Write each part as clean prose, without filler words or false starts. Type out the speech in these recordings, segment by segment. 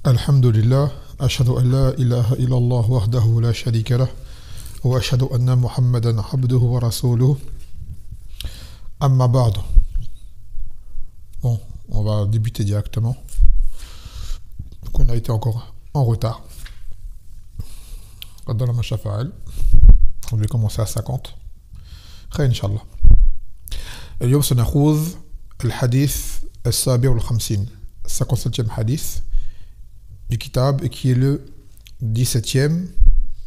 Alhamdulillah, ashhadu an la ilaha illallah wahdahu la sharika lah, wa ashhadu anna Muhammadan abduhu wa rasuluhu. Amma ba'd. Bon, on va débuter directement. Donc on a été encore en retard. Dans la mashafa'al. On devait commencer à 50. Khair, Inch'Allah. اليوم سنخوض الحديث السابع والخمسين 57e hadith du kitab et qui est le 17e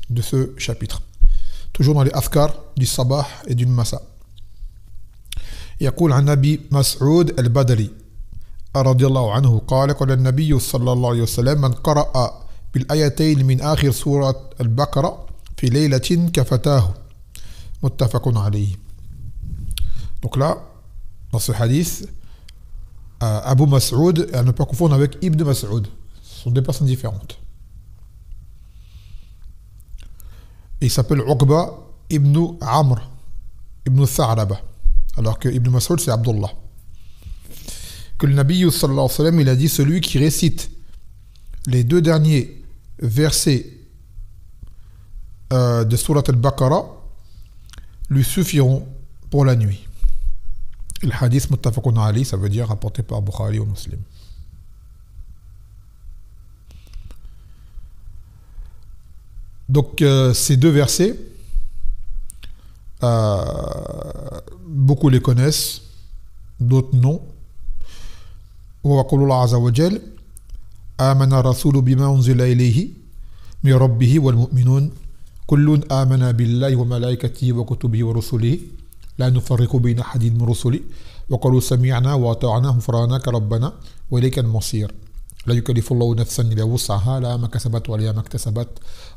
de ce chapitre. Toujours dans les afkar du sabah et du masa. يقول عن أبي مسعود البدري رضي الله عنه قال قال النبي صلى الله عليه وسلم من قرأ بالآيتين من آخر سورة البقرة في ليلة كفتاه متفق عليه. Donc là, dans ce hadith, Abu Mas'ud, à ne pas confondre avec Ibn Mas'ud, ce sont deux personnes différentes. Et il s'appelle Uqba ibn Amr ibn Tha'laba, alors que Ibn Mas'ud c'est Abdullah. Que le Nabi sallallahu alayhi wa sallam, il a dit celui qui récite les deux derniers versets de Surat al-Baqarah lui suffiront pour la nuit. Le hadith muttafaqun alayhi, ça veut dire rapporté par Bukhari ou Muslim. Donc ces deux versets, beaucoup les connaissent, d'autres non. وقول الله عز وجل آمن الرسول بما أنزل إليه من ربه والمؤمنون كل آمن بالله وملائكته وكتبه ورسله لا نفرق بين أحد من رسله وقالوا سمعنا وأطعنا غفرانك ربنا وإليك المصير لا يكلف الله نفسا إلا وسعها لا ما كسبت ولا ما اكتسبت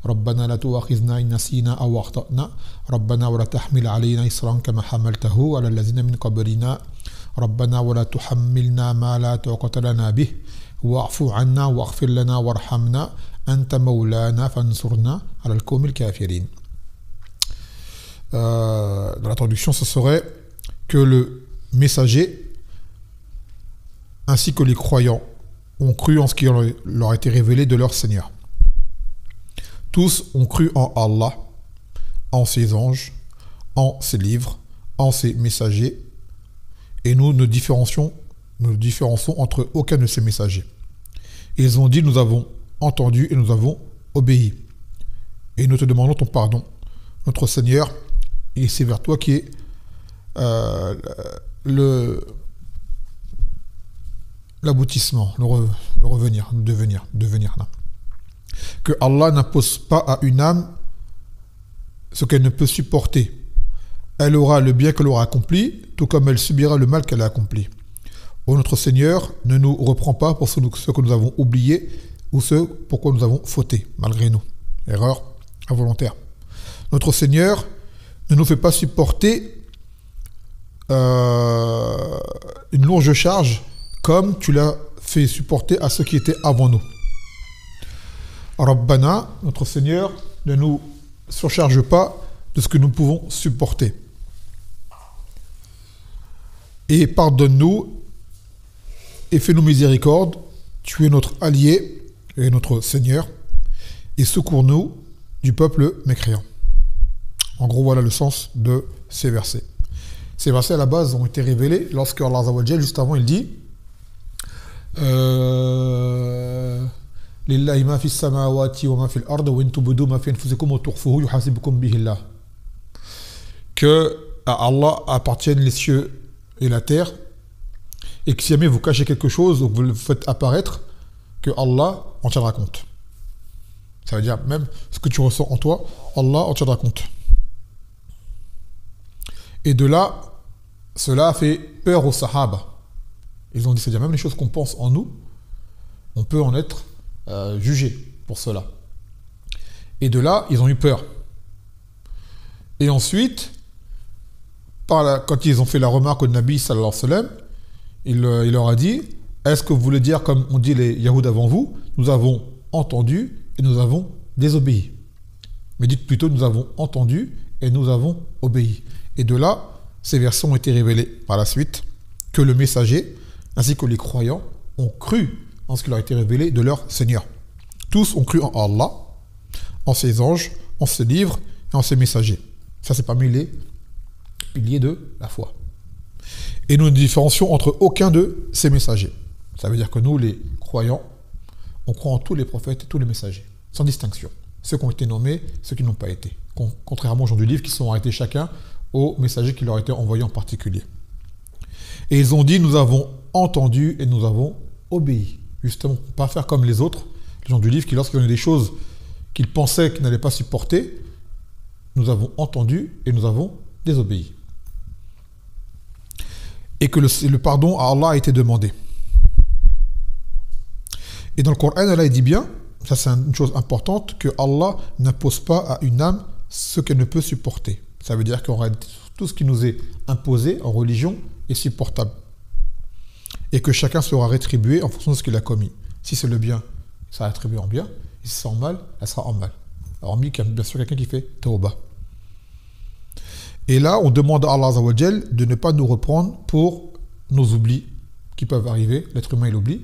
ربنا لا تؤاخذنا إن نسينا أو أخطأنا ربنا ولا تحمل علينا إصرا كما حملته على الذين من قبلنا ربنا ولا تحملنا ما لا طاقة لنا به واعف عنا واغفر لنا وارحمنا أنت مولانا فانصرنا على القوم الكافرين. Dans la traduction, ce serait que le messager ainsi que les croyants ont cru en ce qui leur a été révélé de leur Seigneur. Tous ont cru en Allah, en ses anges, en ses livres, en ses messagers, et nous ne différencions entre aucun de ces messagers. Ils ont dit, nous avons entendu et nous avons obéi. Et nous te demandons ton pardon. Notre Seigneur, et c'est vers toi qui est l'aboutissement, le revenir, le devenir. Que Allah n'impose pas à une âme ce qu'elle ne peut supporter. Elle aura le bien qu'elle aura accompli, tout comme elle subira le mal qu'elle a accompli. Ô notre Seigneur, ne nous reprends pas pour ce que nous avons oublié ou ce pourquoi nous avons fauté, malgré nous. Erreur involontaire. Notre Seigneur, ne nous fais pas supporter une lourde charge comme tu l'as fait supporter à ceux qui étaient avant nous. Rabbana, notre Seigneur, ne nous surcharge pas de ce que nous pouvons supporter. Et pardonne-nous et fais-nous miséricorde. Tu es notre allié et notre Seigneur. Et secours-nous du peuple mécréant. En gros, voilà le sens de ces versets. Ces versets, à la base, ont été révélés lorsque Allah Azza wa Jal, juste avant, il dit Lillahi ma fi samawati wa ma fi al-ard wa in tubdu ma fi anfusikum wa tukhfuhu yuhasibukum bihi Allah. Que à Allah appartiennent les cieux et la terre, et que si jamais vous cachez quelque chose ou vous le faites apparaître, que Allah en tiendra compte. Ça veut dire même ce que tu ressens en toi, Allah en tiendra compte. Et de là, cela a fait peur aux Sahaba. Ils ont dit, c'est-à-dire même les choses qu'on pense en nous, on peut en être jugé pour cela. Et de là, ils ont eu peur. Et ensuite, quand ils ont fait la remarque au Nabi sallallahu alayhi wa sallam, il leur a dit, est-ce que vous voulez dire, comme on dit les Yahoud avant vous, nous avons entendu et nous avons désobéi. Mais dites plutôt, nous avons entendu et nous avons obéi. Et de là, ces versets ont été révélés par la suite, que le messager, ainsi que les croyants, ont cru en ce qui leur a été révélé de leur Seigneur. tous ont cru en Allah, en ses anges, en ses livres et en ses messagers. Ça, c'est parmi les piliers de la foi. Et nous ne différencions entre aucun de ces messagers. Ça veut dire que nous, les croyants, on croit en tous les prophètes et tous les messagers, sans distinction. Ceux qui ont été nommés, ceux qui n'ont pas été. Contrairement aux gens du livre qui sont arrêtés chacun aux messagers qui leur étaient envoyés en particulier. Et ils ont dit, nous avons entendu et nous avons obéi. Justement, pas faire comme les autres, les gens du livre, qui lorsqu'ils ont eu des choses qu'ils pensaient qu'ils n'allaient pas supporter, nous avons entendu et nous avons désobéi. Et que le pardon à Allah a été demandé. Et dans le Coran, Allah dit bien, ça c'est une chose importante, que Allah n'impose pas à une âme ce qu'elle ne peut supporter. Ça veut dire qu'en réalité, tout ce qui nous est imposé en religion est supportable. Et que chacun sera rétribué en fonction de ce qu'il a commis. Si c'est le bien, ça sera rétribué en bien. Et si c'est en mal, elle sera en mal. Hormis bien sûr quelqu'un qui fait tawbah. Et là, on demande à Allah Azza wa Jal de ne pas nous reprendre pour nos oublis qui peuvent arriver, l'être humain il oublie,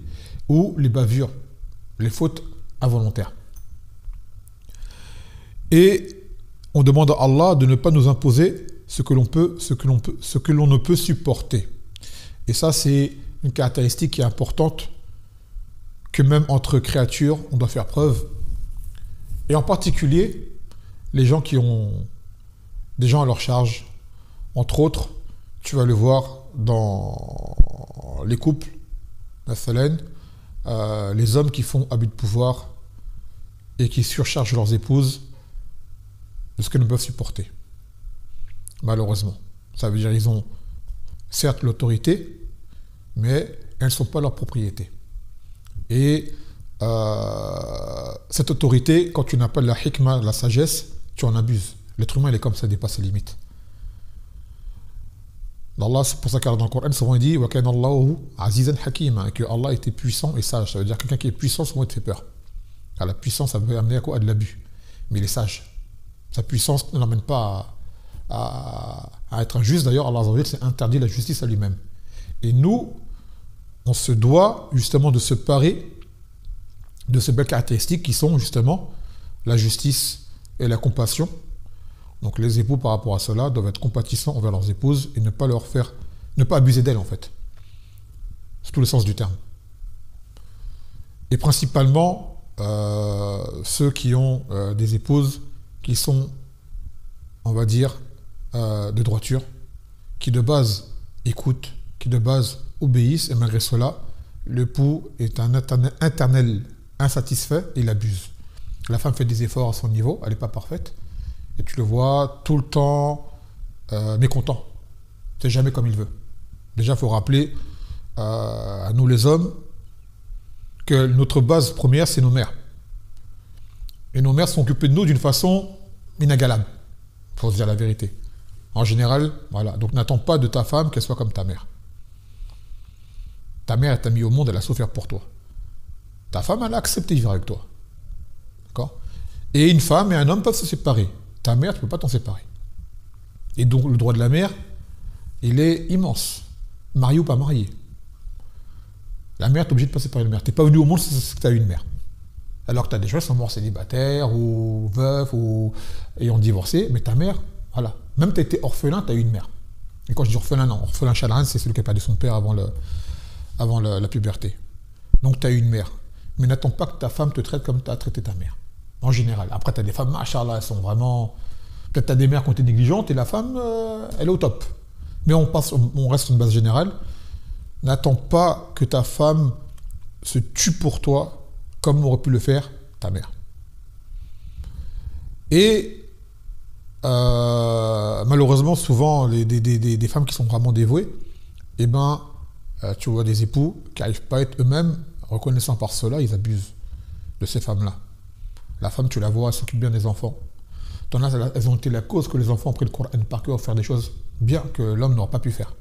ou les bavures, les fautes involontaires. Et on demande à Allah de ne pas nous imposer ce que l'on ne peut supporter. Et ça, c'est une caractéristique qui est importante, que même entre créatures, on doit faire preuve. Et en particulier, les gens qui ont des gens à leur charge, entre autres, tu vas le voir dans les couples, les hommes qui font abus de pouvoir et qui surchargent leurs épouses de ce qu'elles ne peuvent supporter. Malheureusement. Ça veut dire qu'ils ont certes l'autorité, mais elles ne sont pas leur propriété. Et cette autorité, quand tu n'as pas la hikmah, la sagesse, tu en abuses. L'être humain, il est comme ça, il dépasse ses limites. Allah, c'est pour ça qu'Allah dans le Coran, souvent il dit « Wa kana Allahu azizan hakima » que Allah était puissant et sage. Ça veut dire que quelqu'un qui est puissant, souvent il te fait peur. Car la puissance, ça peut amener à quoi? À de l'abus. Mais il est sage. Sa puissance ne l'emmène pas à être injuste. D'ailleurs, Allah s'est interdit la justice à lui-même. Et nous, on se doit justement de se parer de ces belles caractéristiques qui sont justement la justice et la compassion. Donc les époux par rapport à cela doivent être compatissants envers leurs épouses et ne pas abuser d'elles en fait. C'est tout le sens du terme. Et principalement ceux qui ont des épouses qui sont, on va dire, de droiture, qui de base écoutent, qui de base obéissent, et malgré cela, l'époux est un éternel insatisfait et il abuse. La femme fait des efforts à son niveau, elle n'est pas parfaite, et tu le vois tout le temps mécontent. C'est jamais comme il veut. Déjà, il faut rappeler à nous les hommes que notre base première, c'est nos mères. Et nos mères sont occupées de nous d'une façon inégalable, pour se dire la vérité. En général, voilà. Donc n'attends pas de ta femme qu'elle soit comme ta mère. Ta mère, elle t'a mis au monde, elle a souffert pour toi. Ta femme, elle a accepté de vivre avec toi. D'accord? Et une femme et un homme peuvent se séparer. Ta mère, tu ne peux pas t'en séparer. Et donc, le droit de la mère, il est immense. Marié ou pas marié. La mère, tu es obligé de ne pas séparer la mère. Tu n'es pas venu au monde parce que tu as eu une mère. Alors que tu as des gens qui sont morts célibataires ou veufs ou ayant divorcé, mais ta mère, voilà. Même tu as été orphelin, tu as eu une mère. Et quand je dis orphelin, non. Orphelin chalaran, c'est celui qui a perdu son père avant la puberté. Donc tu as eu une mère. Mais n'attends pas que ta femme te traite comme tu as traité ta mère. En général. Après, tu as des femmes, machallah, elles sont vraiment... Peut-être tu as des mères qui ont été négligentes et la femme, elle est au top. Mais on reste sur une base générale. N'attends pas que ta femme se tue pour toi comme aurait pu le faire ta mère. Et malheureusement, souvent, des femmes qui sont vraiment dévouées, eh ben, tu vois des époux qui n'arrivent pas à être eux-mêmes reconnaissants par cela, ils abusent de ces femmes-là. La femme, tu la vois, elle s'occupe bien des enfants. T'en as, elles ont été la cause que les enfants ont pris le Coran par cœur, faire des choses bien que l'homme n'aura pas pu faire.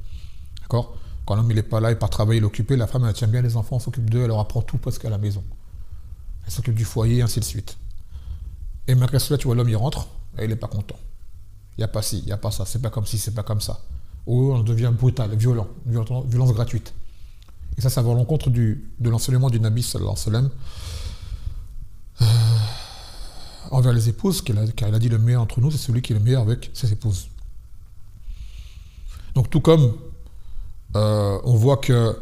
D'accord? Quand l'homme n'est pas là, il part travailler, il est occupé, la femme, elle tient bien les enfants, elle s'occupe d'eux, elle leur apprend tout presque à la maison. Elle s'occupe du foyer, ainsi de suite. Et malgré cela, tu vois, l'homme, il rentre, et il n'est pas content. Il n'y a pas ci, il n'y a pas ça, c'est pas comme ci, c'est pas comme ça. Ou on devient brutal, violent, violence gratuite. Et ça va à l'encontre de l'enseignement du Nabi sallallahu alayhi wa sallam. envers les épouses, car il a dit le meilleur entre nous, c'est celui qui est le meilleur avec ses épouses. Donc tout comme on voit que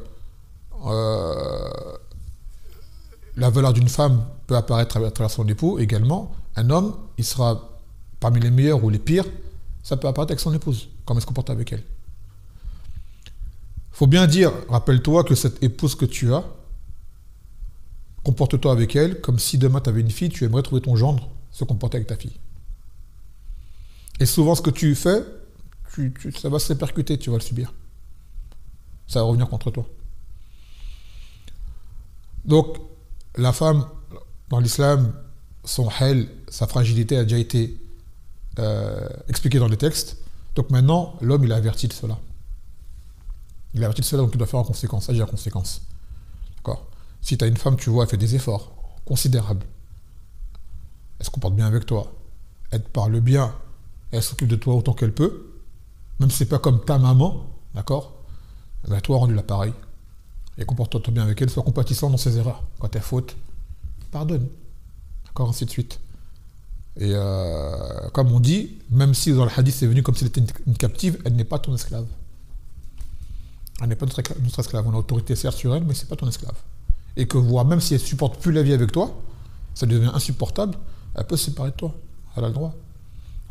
la valeur d'une femme peut apparaître à travers son époux, également, un homme, il sera parmi les meilleurs ou les pires, ça peut apparaître avec son épouse, comment il se comporte avec elle. Il faut bien dire, rappelle-toi que cette épouse que tu as, comporte-toi avec elle comme si demain tu avais une fille, tu aimerais trouver ton gendre se comporter avec ta fille. Et souvent, ce que tu fais, ça va se répercuter, tu vas le subir. Ça va revenir contre toi. Donc, la femme, dans l'islam, son hal, sa fragilité a déjà été expliquée dans les textes. Donc maintenant, l'homme, il est averti de cela. Il est averti de cela, donc il doit faire en conséquence, agir en conséquence. D'accord ? Si tu as une femme, tu vois, elle fait des efforts considérables. Elle se comporte bien avec toi. Elle te parle bien. Elle s'occupe de toi autant qu'elle peut. Même si c'est pas comme ta maman, d'accord ? Ben toi, rendu l'appareil. Et comporte-toi bien avec elle. Sois compatissant dans ses erreurs. Quand elle faute, pardonne. D'accord ? Ainsi de suite. Et comme on dit, même si dans le hadith c'est venu comme si elle était une captive, elle n'est pas ton esclave. Elle n'est pas notre esclave. On a autorité certes sur elle, mais c'est pas ton esclave. Et que voire même si elle ne supporte plus la vie avec toi, ça devient insupportable, elle peut se séparer de toi. Elle a le droit.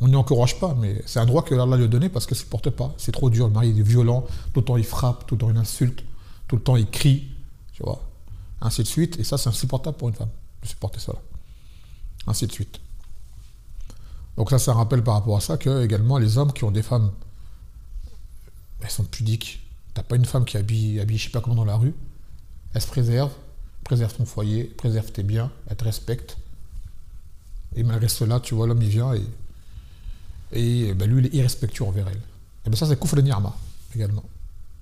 On n'y encourage pas, mais c'est un droit que Allah lui a donné parce qu'elle ne supporte pas. C'est trop dur, le mari il est violent, tout le temps il frappe, tout le temps il insulte, tout le temps il crie, tu vois. Ainsi de suite, et ça c'est insupportable pour une femme, de supporter cela. Ainsi de suite. Donc ça, c'est un rappel par rapport à ça que également les hommes qui ont des femmes, elles sont pudiques. T'as pas une femme qui habille je sais pas comment dans la rue, elle se préserve ton foyer, préserve tes biens, elle te respecte. Et malgré cela, tu vois, l'homme il vient et ben, lui il est irrespectueux envers elle. Et bien ça c'est kufr ni'ma également.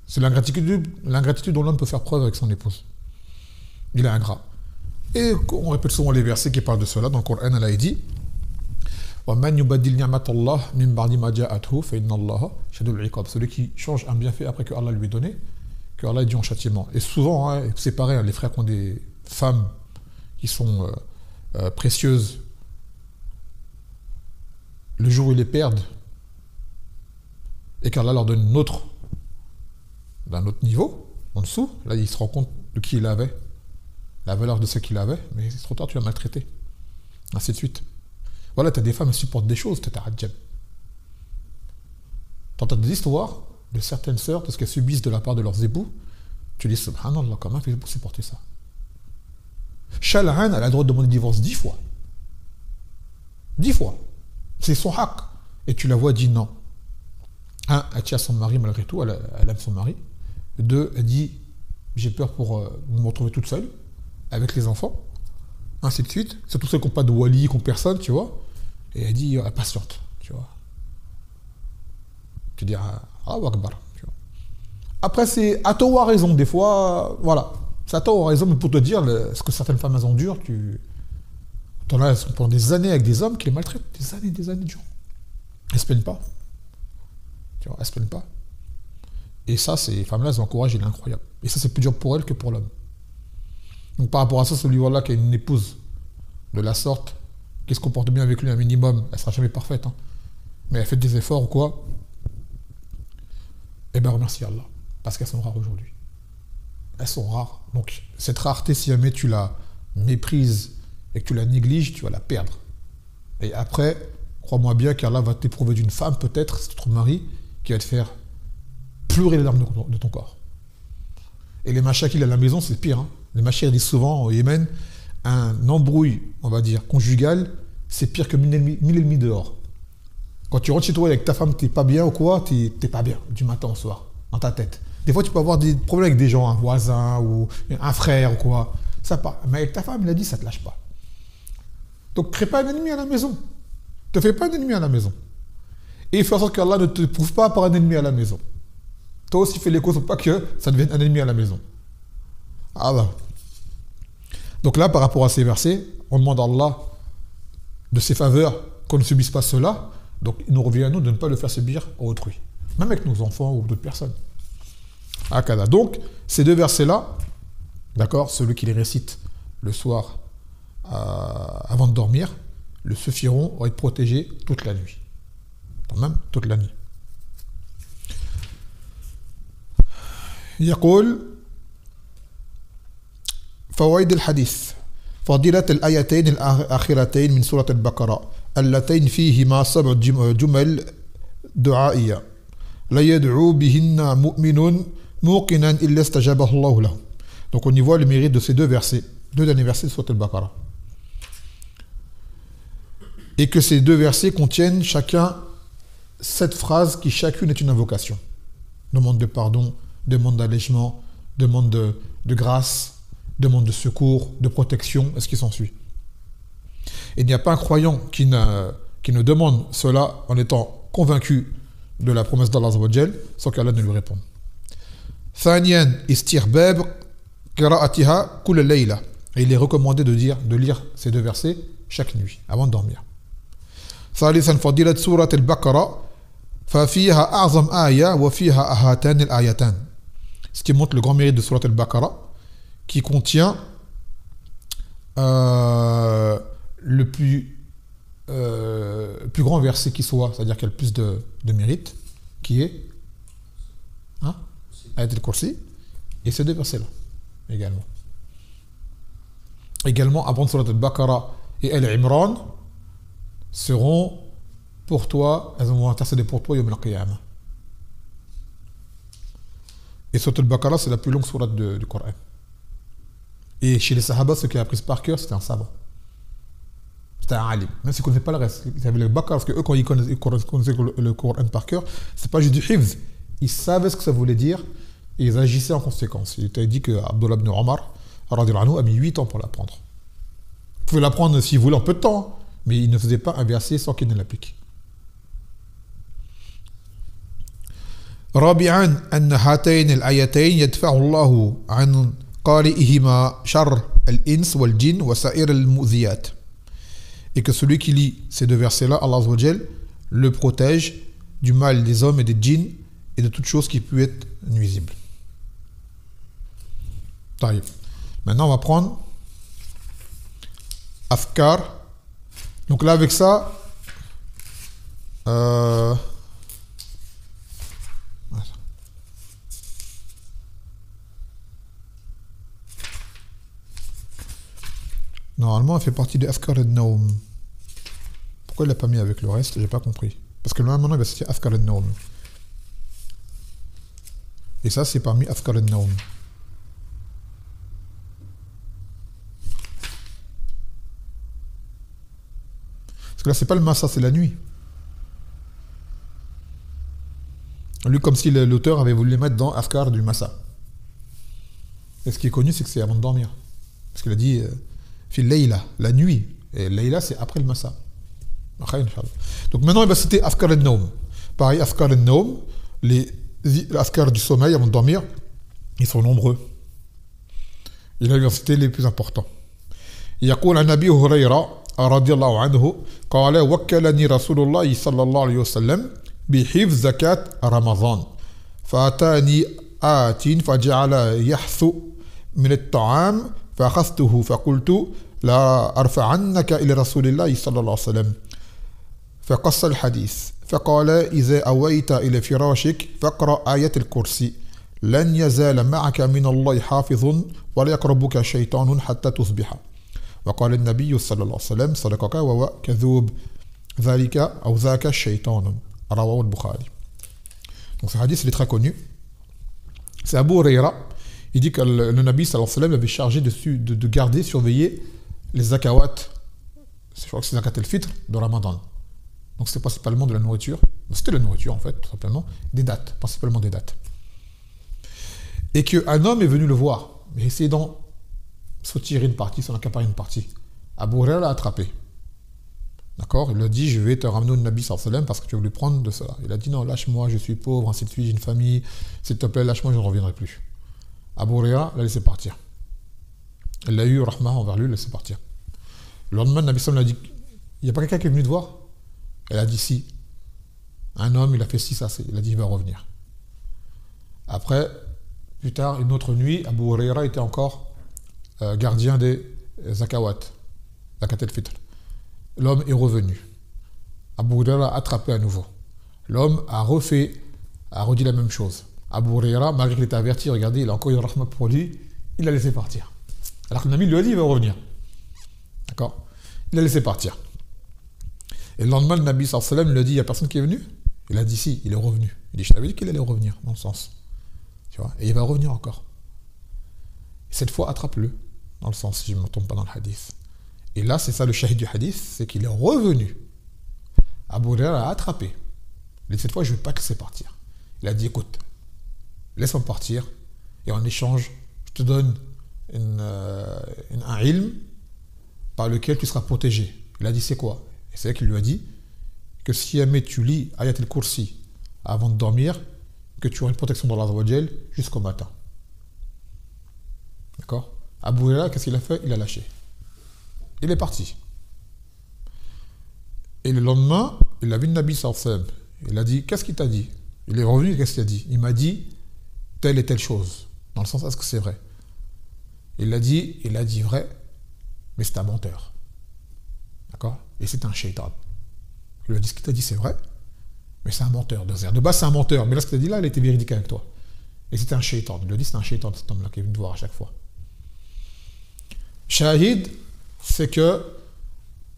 C'est l'ingratitude dont l'homme peut faire preuve avec son épouse. Il est ingrat. Et on répète souvent les versets qui parlent de cela. Dans le Coran, Allah a dit وَمَنْ يُبَدِّلْ نِعْمَةَ اللَّهِ مِنْ بَعْدِ مَا جَاءَتْهُ فَإِنَّ اللَّهَ شَدِيدُ الْعِقَابِ. Celui qui change un bienfait après que Allah lui ait donné, que Allah est dû en châtiment. Et souvent, hein, c'est pareil, hein, les frères qui ont des femmes qui sont précieuses, le jour où ils les perdent, et qu'Allah leur donne une autre, d'un autre niveau, en dessous, là il se rend compte de qui il avait, la valeur de ce qu'il avait, mais c'est trop tard, tu l'as maltraité. Ainsi de suite. Voilà, tu as des femmes qui supportent des choses, tu as t'entends des histoires de certaines sœurs, de ce qu'elles subissent de la part de leurs époux, tu dis, subhanallah, comment elle fait pour supporter ça? Shal'an, elle a le droit de demander le divorce 10 fois. 10 fois. C'est son haq. Et tu la vois, dit non. Un, elle tient son mari malgré tout, elle aime son mari. Deux, elle dit, j'ai peur pour me retrouver toute seule, avec les enfants. Ainsi de suite. C'est tous ceux qui n'ont pas de wali, qui n'ont personne, tu vois. Et elle dit, patiente, tu vois. Tu dis, ah, Akbar. Tu vois. Après, c'est à tort ou à raison, des fois, voilà. C'est à tort ou à raison, mais pour te dire ce que certaines femmes elles endurent, t'en as, elles sont pendant des années avec des hommes qui les maltraitent, des années durant. Elles se plaignent pas. Tu vois, elles se plaignent pas. Et ça, ces femmes-là, elles ont un courage, il est incroyable. Et ça, c'est plus dur pour elles que pour l'homme. Donc par rapport à ça, celui-là qui a une épouse de la sorte, qui se comporte bien avec lui un minimum, elle sera jamais parfaite, hein, mais elle fait des efforts ou quoi, eh bien remercie Allah, parce qu'elles sont rares aujourd'hui. Elles sont rares. Donc cette rareté, si jamais tu la méprises et que tu la négliges, tu vas la perdre. Et après, crois-moi bien qu'Allah va t'éprouver d'une femme, peut-être, c'est ton mari, qui va te faire pleurer les larmes de ton corps. Et les machakils à la maison, c'est pire. Hein. Les machakils disent souvent au Yémen, un embrouille, on va dire, conjugal, c'est pire que 1000 ennemis dehors. Quand tu rentres chez toi avec ta femme, t'es pas bien ou quoi, t'es pas bien, du matin au soir, dans ta tête. Des fois, tu peux avoir des problèmes avec des gens, un voisin ou un frère ou quoi. Ça part. Mais avec ta femme, il a dit, ça te lâche pas. Donc, crée pas un ennemi à la maison. Ne te fais pas un ennemi à la maison. Et il faut en sorte qu'Allah ne te prouve pas par un ennemi à la maison. Toi aussi, fais les causes pour pas que ça devienne un ennemi à la maison. Allah. Donc là, par rapport à ces versets, on demande à Allah de ses faveurs qu'on ne subisse pas cela. Donc, il nous revient à nous de ne pas le faire subir à autrui. Même avec nos enfants ou d'autres personnes. Akada. Donc, ces deux versets-là, d'accord, celui qui les récite le soir avant de dormir, le suffiront pour être protégé toute la nuit. Quand même, toute la nuit. يقول فوائد الحديث فضيلة الآيتين الأخيرتين من سورة البقرة اللتين فيهما 7 جمل دعائية لا يدعو بهن مؤمن موقنا إلا استجابه الله له. Donc on y voit le mérite de ces deux versets, deux derniers versets de Sourate al-Baqarah. Et que ces deux versets contiennent chacun 7 phrases qui chacune est une invocation. Demande de pardon, demande d'allègement, demande de grâce, demande de secours, de protection, et ce qui s'ensuit. Il n'y a pas un croyant qui ne demande cela en étant convaincu de la promesse d'Allah Azza wa Jal sans qu'Allah ne lui réponde. ثانيا استحباب قراءتها كل ليلة. Et il est recommandé de lire ces deux versets chaque nuit avant de dormir. ثالثا فضيلة سورة البقرة ففيها أعظم آية وفيها هاتان الآيتان. Ce qui montre le grand mérite de Surat al-Baqarah qui contient le plus grand verset qui soit, c'est-à-dire qu'il y a le plus de mérite, qui est Ayat al-Kursi, et ces deux versets-là également. Également, avant Surat al-Baqarah et Al-Imran seront pour toi, elles vont intercéder pour toi Yawm al-Qiyamah. Et Surat al-Baqarah, c'est la plus longue sourate du Coran. Et chez les Sahaba, ceux qui a appris par cœur, c'était un savant. C'était un alim. Même s'ils ne connaissaient pas le reste. Ils avaient le Baqarah, parce qu'eux, quand ils connaissaient le Coran par cœur, c'est pas juste du hifz. Ils savaient ce que ça voulait dire et ils agissaient en conséquence. Il était dit que Abdullah ibn Omar a mis 8 ans pour l'apprendre. Vous pouvez l'apprendre si vous voulez en peu de temps, mais il ne faisait pas un verset sans qu'il ne l'applique. رابعا أن هاتين الآيتين يدفع الله عن قارئهما شر الإنس والجن وسائر المؤذيات. Et que celui qui lit ces deux versets-là, Allah Azza wa Jal, le protège du mal des hommes et des djinns et de toute chose qui peut être nuisible. طيب. Maintenant, on va prendre Afkar. Donc là, avec ça, normalement, elle fait partie de Afkar al-Nawm. Pourquoi il l'a pas mis avec le reste? J'ai pas compris. Parce que maintenant, il va citer Afkar al-Nawm. Et ça, c'est parmi Afkar al-Nawm. Parce que là, c'est pas le massa, c'est la nuit. Lui, comme si l'auteur avait voulu les mettre dans Afkar du massa. Et ce qui est connu, c'est que c'est avant de dormir. Parce qu'il a dit Fil Layla, la nuit. Et Layla, c'est après le massa. Donc maintenant, il va citer Afkar al-Nawm. Pareil, Afkar al-Nawm, les Afkar du sommeil avant de dormir, ils sont nombreux. Il a cité les plus importants. يقول عن أبي هريرة رضي الله عنه قال وكلني رسول الله صلى الله عليه وسلم بحفظ زكاة رمضان فأتاني آت فجعل يحث من الطعام فأخذته فقلت لا أرفعنك إلى رسول الله صلى الله عليه وسلم فقص الحديث فقال إذا أويت إلى فراشك فاقرأ آية الكرسي لن يزال معك من الله حافظ ولا يقربك شيطان حتى تصبح وقال النبي صلى الله عليه وسلم صدقك وهو كذوب ذلك أو ذاك الشيطان رواه البخاري. Donc ce hadith il est très connu. C'est Abu Huraira. Il dit que le Nabi sallallahu alayhi wa sallam avait chargé de garder, surveiller les zakawat. Je crois que c'est zakat al-fitr de Ramadan. Donc c'était principalement de la nourriture. C'était la nourriture en fait, tout simplement. Des dates, principalement des dates. Et qu'un homme est venu le voir, mais essayait d'en tirer une partie, s'en accaparer une partie. Abu Huraira l'a attrapé. D'accord? Il lui a dit, je vais te ramener au Nabi sallallahu alayhi wa sallam parce que tu veux lui prendre de cela. Il a dit, non, lâche-moi, je suis pauvre, ainsi de suite, j'ai une famille, s'il te plaît, lâche-moi, je ne reviendrai plus. Abu Huraira l'a laissé partir. Elle l'a eu, rahma envers lui, l'a laissé partir. Le lendemain, le Nabi sallallahu alayhi wa sallam lui a dit, il n'y a pas quelqu'un qui est venu te voir? Elle a dit, si. Un homme, il a fait ci, ça, il a dit, il va revenir. Après, plus tard, une autre nuit, Abu Huraira était encore gardien des zakawat, zakat al-fitr. l'homme est revenu. Abu Huraira a attrapé à nouveau. L'homme a redit la même chose. Abu Huraira, malgré qu'il était averti, regardez, il a encore eu une rahma pour lui, il l'a laissé partir. Alors que le Nabi lui a dit, il va revenir. D'accord? Il l'a laissé partir. Et le lendemain, le Nabi sallallahu alayhi wa sallam lui a dit, il n'y a personne qui est venu? Il a dit, si, il est revenu. Il dit, je t'avais dit qu'il allait revenir, dans le sens. Tu vois? Et il va revenir encore. Et cette fois, attrape-le, dans le sens, si je ne me trompe pas dans le hadith. Et là, c'est ça le shahid du hadith, c'est qu'il est revenu. Abu Huraira l'a attrapé. Et cette fois, je ne vais pas te laisser partir. Il a dit, écoute, laisse-moi partir, et en échange, je te donne un ilm par lequel tu seras protégé. Il a dit, c'est quoi? Et c'est là qu'il lui a dit que si jamais tu lis Ayat al-Kursi avant de dormir, que tu auras une protection d'Allah Azza wa Jal jusqu'au matin. D'accord? Abu Huraira, qu'est-ce qu'il a fait? Il a lâché. Il est parti. Et le lendemain, il a vu le Nabi sallallahu alayhi wa sallam. Il a dit, qu'est-ce qu'il t'a dit? Il est revenu, qu'est-ce qu'il a dit? Il m'a dit telle et telle chose. Dans le sens, est-ce que c'est vrai? Il a dit vrai, mais c'est un menteur. D'accord? Et c'est un shaitan. Il lui a dit, ce qu'il t'a dit, c'est vrai, mais c'est un menteur. De base, c'est un menteur. Mais là, ce qu'il t'a dit là, il était véridique avec toi. Et c'était un shaitan. Il lui a dit, c'est un shaitan, cet homme-là, qui est venu te voir à chaque fois. Shahid, c'est que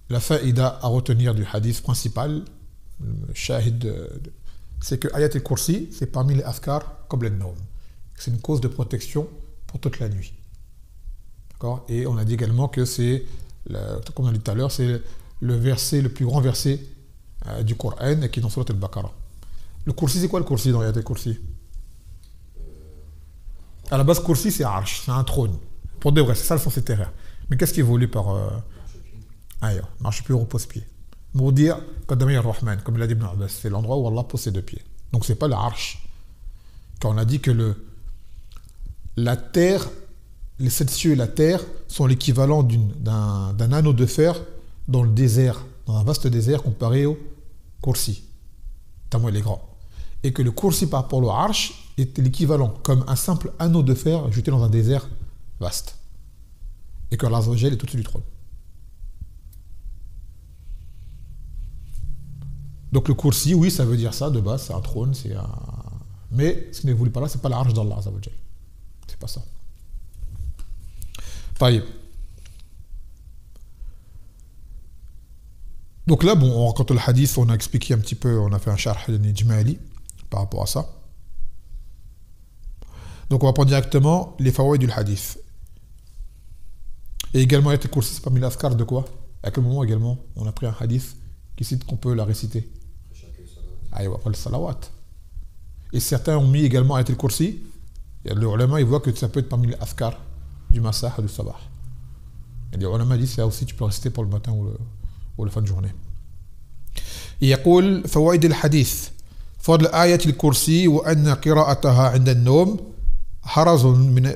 la faïda à retenir du hadith principal, shahid, c'est que Ayat al-Kursi, c'est parmi les afkar qabla an-nawm. C'est une cause de protection pour toute la nuit. D'accord? Et on a dit également que c'est, comme on a dit tout à l'heure, c'est le plus grand verset du Coran et qui est dans Surat al-Baqarah. Le Kursi, c'est quoi le Kursi dans Ayat al-Kursi? À la base, Kursi, c'est Arsh, c'est un trône. Pour de vrai, c'est ça le sens littéraire. Mais qu'est-ce qui est voulu par. Marche-pied ou repose-pied. Moudir, Qadamay ar-Rahman, comme l'a dit Ibn Abbas, c'est l'endroit où Allah pose ses deux pieds. Donc c'est pas la Arsh. Quand on a dit que la terre, les sept cieux et la terre sont l'équivalent d'un anneau de fer dans le désert, dans un vaste désert comparé au Kursi. Tellement il est grand. Et que le Kursi par rapport au Arsh est l'équivalent comme un simple anneau de fer jeté dans un désert vaste. Et que Allah Azza wa Jal est au-dessus du trône. Donc le Kursi, oui, ça veut dire ça, de base, c'est un trône, c'est un. Mais ce qui n'est voulu par là, c'est pas l'arche d'Allah Azza wa Jal. C'est pas ça. Taïb. Donc là, bon, on raconte le hadith, on a expliqué un petit peu, on a fait un sharh ijmali par rapport à ça. Donc on va prendre directement les fawaïd du hadith. Et également, Ayat al-Kursi, c'est parmi l'afkar de quoi? À quel moment également on a pris un hadith qui cite qu'on peut la réciter? Après le salawat. Et certains ont mis également Ayat al-Kursi. Et les ulama, ils voient que ça peut être parmi les afkar du masah et du sabah. Et les ulama disent que ça aussi tu peux réciter pour le matin ou la fin de journée. يقول فوائد الحديث فضل آية الكرسي وأن قراءتها عند النوم حرز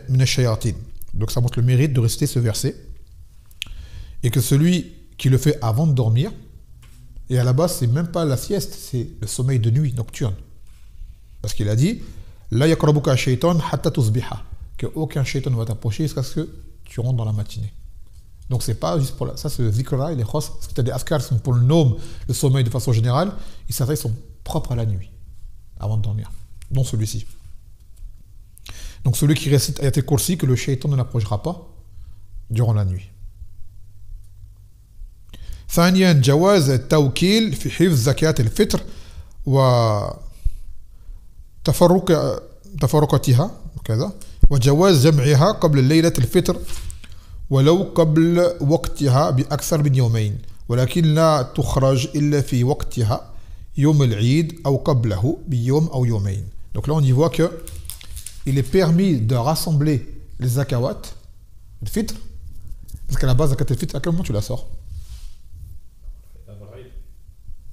من الشياطين. Donc ça montre le mérite de réciter ce verset et que celui qui le fait avant de dormir, et à la base c'est même pas la sieste, c'est le sommeil de nuit nocturne, parce qu'il a dit la yaqrabuka shaytan hatta tusbiha, que aucun shaytan ne va t'approcher jusqu'à ce que tu rentres dans la matinée. Donc c'est pas juste pour ça, c'est le zikra et les khos, parce que tu as des afkars qui sont pour le nom, le sommeil de façon générale, et certains sont propres à la nuit avant de dormir, dont celui-ci. Donc celui qui récite Ayat al-Kursi, que le shaytan ne l'approchera pas durant la nuit. ثانيا جواز التوكيل في حفظ زكاة الفطر وتفرقتها كذا وجواز جمعها قبل ليلة الفطر ولو قبل وقتها بأكثر من يومين ولكن لا تخرج إلا في وقتها يوم العيد أو قبله بيوم أو يومين. Donc là on y voit que il est permis de rassembler les zakawat, le fitr, parce qu'à la base, zakat al-fitr, à quel moment tu la sors?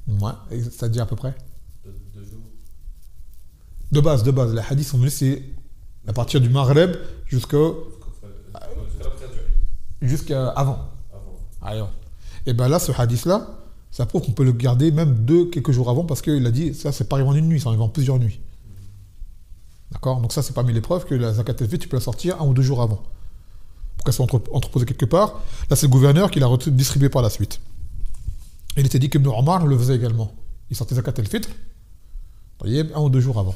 Ouais, c'est-à-dire à peu près 2 jours. De base, les hadiths sont venus, c'est à partir du Maghreb jusqu'à avant. Alors. Et bien là, ce hadith-là, ça prouve qu'on peut le garder même quelques jours avant, parce qu'il a dit, ça c'est pas arrivé en une nuit, ça arrive en plusieurs nuits. D'accord? Donc ça, c'est parmi les preuves que la zakat al-fitr, tu peux la sortir 1 ou 2 jours avant. Pour qu'elle soit entreposée quelque part. Là, c'est le gouverneur qui l'a distribuée par la suite. Il était dit qu'Ibn Omar le faisait également. Il sortait zakat al-fitr, un ou deux jours avant.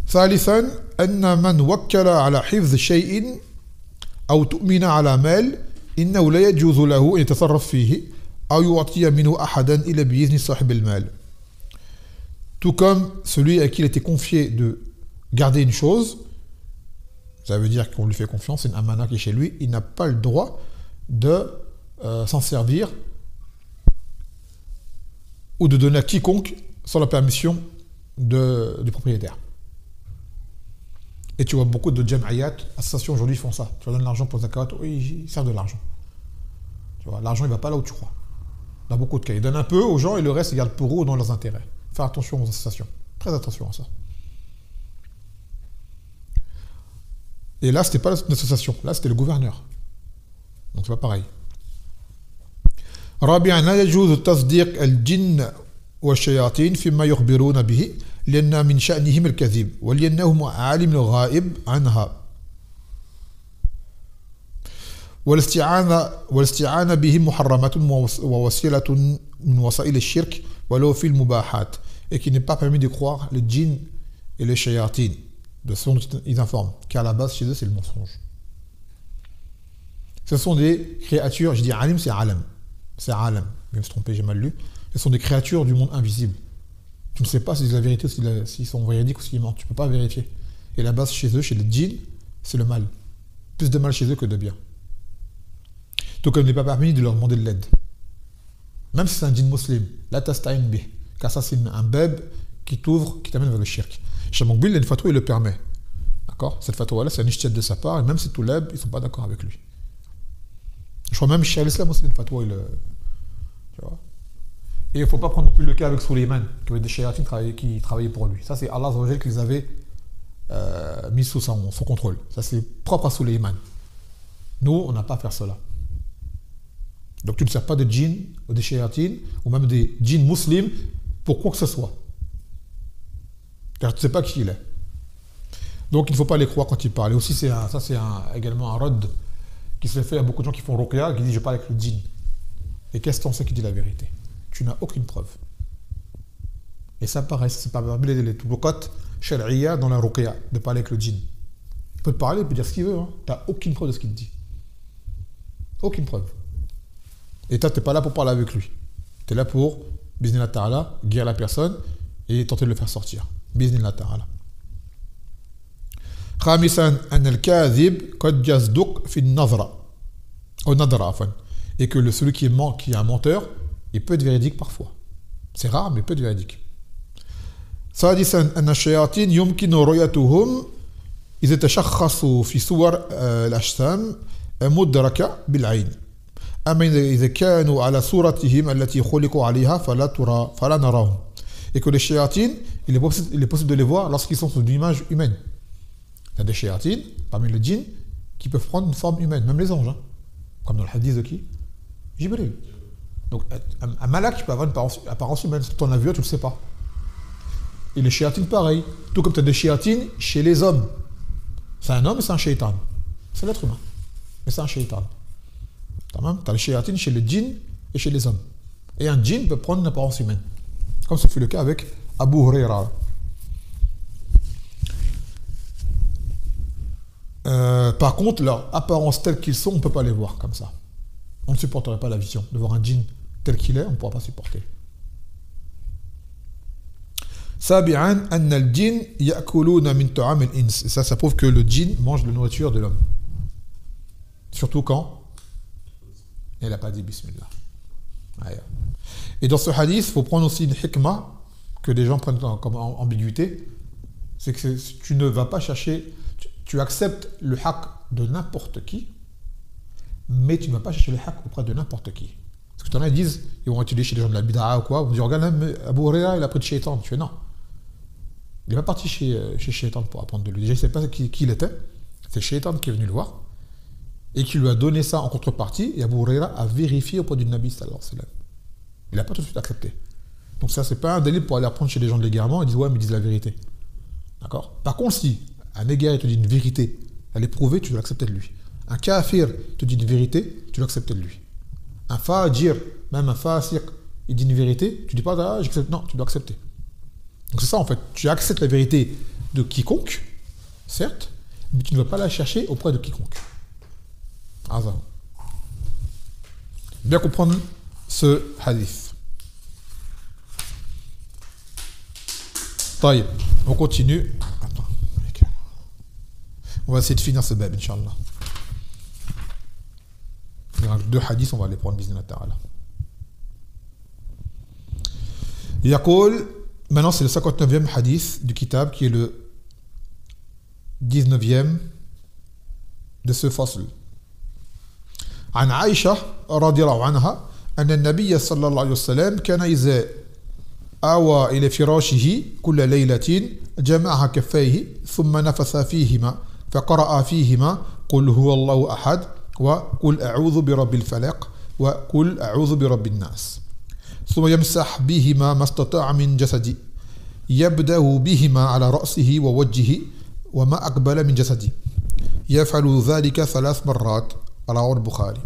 ثالثا أن من وكل على حفظ شيء أو تؤمن على مال إنه لا يجوز له أن يتصرف فيه أو يعطي منه أحدا إلا بإذن صاحب المال. Tout comme celui à qui il était confié de garder une chose, ça veut dire qu'on lui fait confiance, c'est une amana qui est chez lui, il n'a pas le droit de s'en servir ou de donner à quiconque sans la permission du propriétaire. Et tu vois beaucoup de jam'ayat, associations aujourd'hui font ça. Tu leur donnes de l'argent pour zakat, oui, ils servent de l'argent. Tu vois, l'argent il ne va pas là où tu crois. Dans beaucoup de cas, ils donnent un peu aux gens et le reste ils gardent pour eux ou dans leurs intérêts. Faire attention aux associations. Très attention à ça. Et là, c'était pas l'association, là c'était le gouverneur. Donc c'est pas pareil. رابعا لا يجوز تصديق الجن والشياطين فيما يخبرون به لأن من شأنهم الكذب ولأنهم عالم الغائب عنها والاستعانة بهم محرمة ووسيلة من وسائل الشرك ولو في المباحات et qu'il n'est pas permis de croire les djinns et les shayatin de ce dont ils informent car à la base chez eux c'est le mensonge. Ce sont des créatures, je dis alim c'est alam, je vais me tromper, j'ai mal lu. Ce sont des créatures du monde invisible. Tu ne sais pas si c'est la vérité ou s'ils sont véridiques ou s'ils mentent. Tu ne peux pas vérifier. Et la base chez eux, chez les djinns, c'est le mal. Plus de mal chez eux que de bien. Donc il n'est pas permis de leur demander de l'aide. Même si c'est un djinn musulman, la tasta'in bih. Car ça c'est un beb qui t'ouvre, qui t'amène vers le shirk. Cheikh Moukbil, il a une fatwa, il le permet. D'accord? Cette fatwa-là, c'est un ijtihad de sa part, et même si tout l'eb, ils ne sont pas d'accord avec lui. Je crois même Cheikh al-Islam aussi, une fatwa, tu vois. Et il ne faut pas prendre non plus le cas avec Suleiman, qui avait des shayatines qui travaillaient pour lui. Ça, c'est Allah qui les avait mis sous son contrôle. Ça, c'est propre à Suleiman. Nous, on n'a pas à faire cela. Donc, tu ne sers pas de djinn ou des shayatines, ou même des djinns musulmans, pour quoi que ce soit. Car tu ne sais pas qui il est. Donc, il ne faut pas les croire quand ils parlent. Et aussi, ça, c'est également un rod qui se fait à beaucoup de gens qui font ruqya, qui disent je parle avec le djinn. Et qu'est-ce qu'on sait qui dit la vérité? Tu n'as aucune preuve. Et ça pareil, c'est pas parmi les tubuqat shar'iyya dans la ruqya, de parler avec le djinn. Il peut te parler, il peut dire ce qu'il veut, hein. Tu n'as aucune preuve de ce qu'il te dit. Aucune preuve. Et toi, tu n'es pas là pour parler avec lui. Tu es là pour, bismillah ta'ala, guérir la personne et tenter de le faire sortir. Bismillah ta'ala. خامسا أن الكاذب قد يصدق في النظرة أو نظرة عفوا et que celui qui est un menteur il peut être véridique parfois c'est rare mais il peut être véridique سادسا أن الشياطين يمكن رؤيتهم إذا تشخصوا في صور الأجسام مدركة بالعين أما إذا كانوا على صورتهم التي خلقوا عليها فلا نراهم et que les shayatines il est possible de les voir lorsqu'ils sont sous une image humaine. Il y a des shayatines, parmi les djinns, qui peuvent prendre une forme humaine, même les anges. Hein. Comme dans le hadith de qui? Jibril. Donc, un malak peut avoir une apparence humaine. Si tu en as vu, tu ne le sais pas. Et les shayatines, pareil. Tout comme tu as des shayatines chez les hommes. C'est un homme et c'est un shaytan. C'est l'être humain. Mais c'est un shaytan. Tu as les shayatines chez les djinns et chez les hommes. Et un djinn peut prendre une apparence humaine. Comme ce fut le cas avec Abu Huraira. Par contre, leur apparence telle qu'ils sont, on ne peut pas les voir comme ça. On ne supporterait pas la vision. De voir un djinn tel qu'il est, on ne pourra pas supporter. سابعا أن الجن يأكلون من طعام الإنس. Ça prouve que le djinn mange de la nourriture de l'homme. Surtout quand il n'a pas dit Bismillah. Et dans ce hadith, il faut prendre aussi une hikmah que des gens prennent comme ambiguïté. C'est que tu ne vas pas chercher... Tu acceptes le haqq de n'importe qui, mais tu ne vas pas chercher le haqq auprès de n'importe qui. Parce que tu en as, ils disent, ils vont étudier chez les gens de la bid'a ou quoi, ils vont dire, regarde, Abu Huraira, il a pris de shaitan. Tu fais non. Il n'est pas parti chez shaitan pour apprendre de lui. Déjà, il ne sait pas qui il était. C'est shaitan qui est venu le voir et qui lui a donné ça en contrepartie. Et Abu Huraira a vérifié auprès du Nabi sallallahu alayhi wa sallam. Il n'a pas tout de suite accepté. Donc ça, c'est pas un délit pour aller apprendre chez les gens de l'égarement et dire, ouais, mais ils disent la vérité. D'accord? Par contre, si un égaré te dit une vérité, elle est prouvée, tu dois l'accepter de lui. Un kafir te dit une vérité, tu dois accepter de lui. Un fajir, même un fasiq, il dit une vérité, tu dis pas ah, j'accepte. Non, tu dois accepter. Donc c'est ça en fait, tu acceptes la vérité de quiconque, certes, mais tu ne dois pas la chercher auprès de quiconque. Azam. Bien comprendre ce hadith. Taïb, on continue. Attends. On va essayer de finir ce bab, Inch'Allah. Il y a 2 hadiths, on va les prendre bismillah ta'ala. Yaqul, maintenant c'est le 59e hadith du kitab qui est le 19e de ce fasl. عن عائشة رضي الله عنها أن النبي صلى الله عليه وسلم كان إذا آوى إلى فراشه كل ليلة جمعها كفيه ثم نفث فيهما فقرأ فيهما قل هو الله أحد وقل أعوذ برب الفلق وقل أعوذ برب الناس ثم يمسح بهما ما استطاع من جسده يبدأ بهما على رأسه ووجهه وما أقبل من جسده يفعل ذلك 3 مرات رواه البخاري.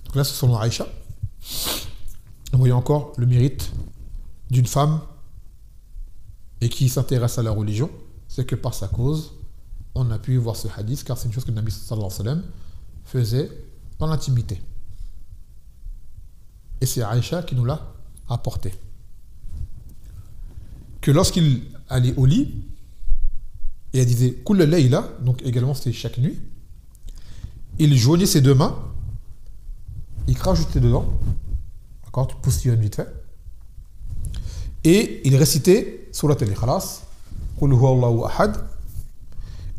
Donc là, c'est selon Aïcha. Vous voyez encore le mérite d'une femme et qui s'intéresse à la religion, c'est que par sa cause, on a pu voir ce hadith, car c'est une chose que le Nabi sallallahu alayhi wa sallam faisait dans l'intimité. Et c'est Aïcha qui nous l'a apporté. Que lorsqu'il allait au lit, et elle disait « Kull layla », donc également c'était chaque nuit, il joignait ses 2 mains, il crachotait dedans, d'accord, tu postillonnes vite fait, et il récitait Surat al-Ikhlas, Qul huwa Allahu ahad,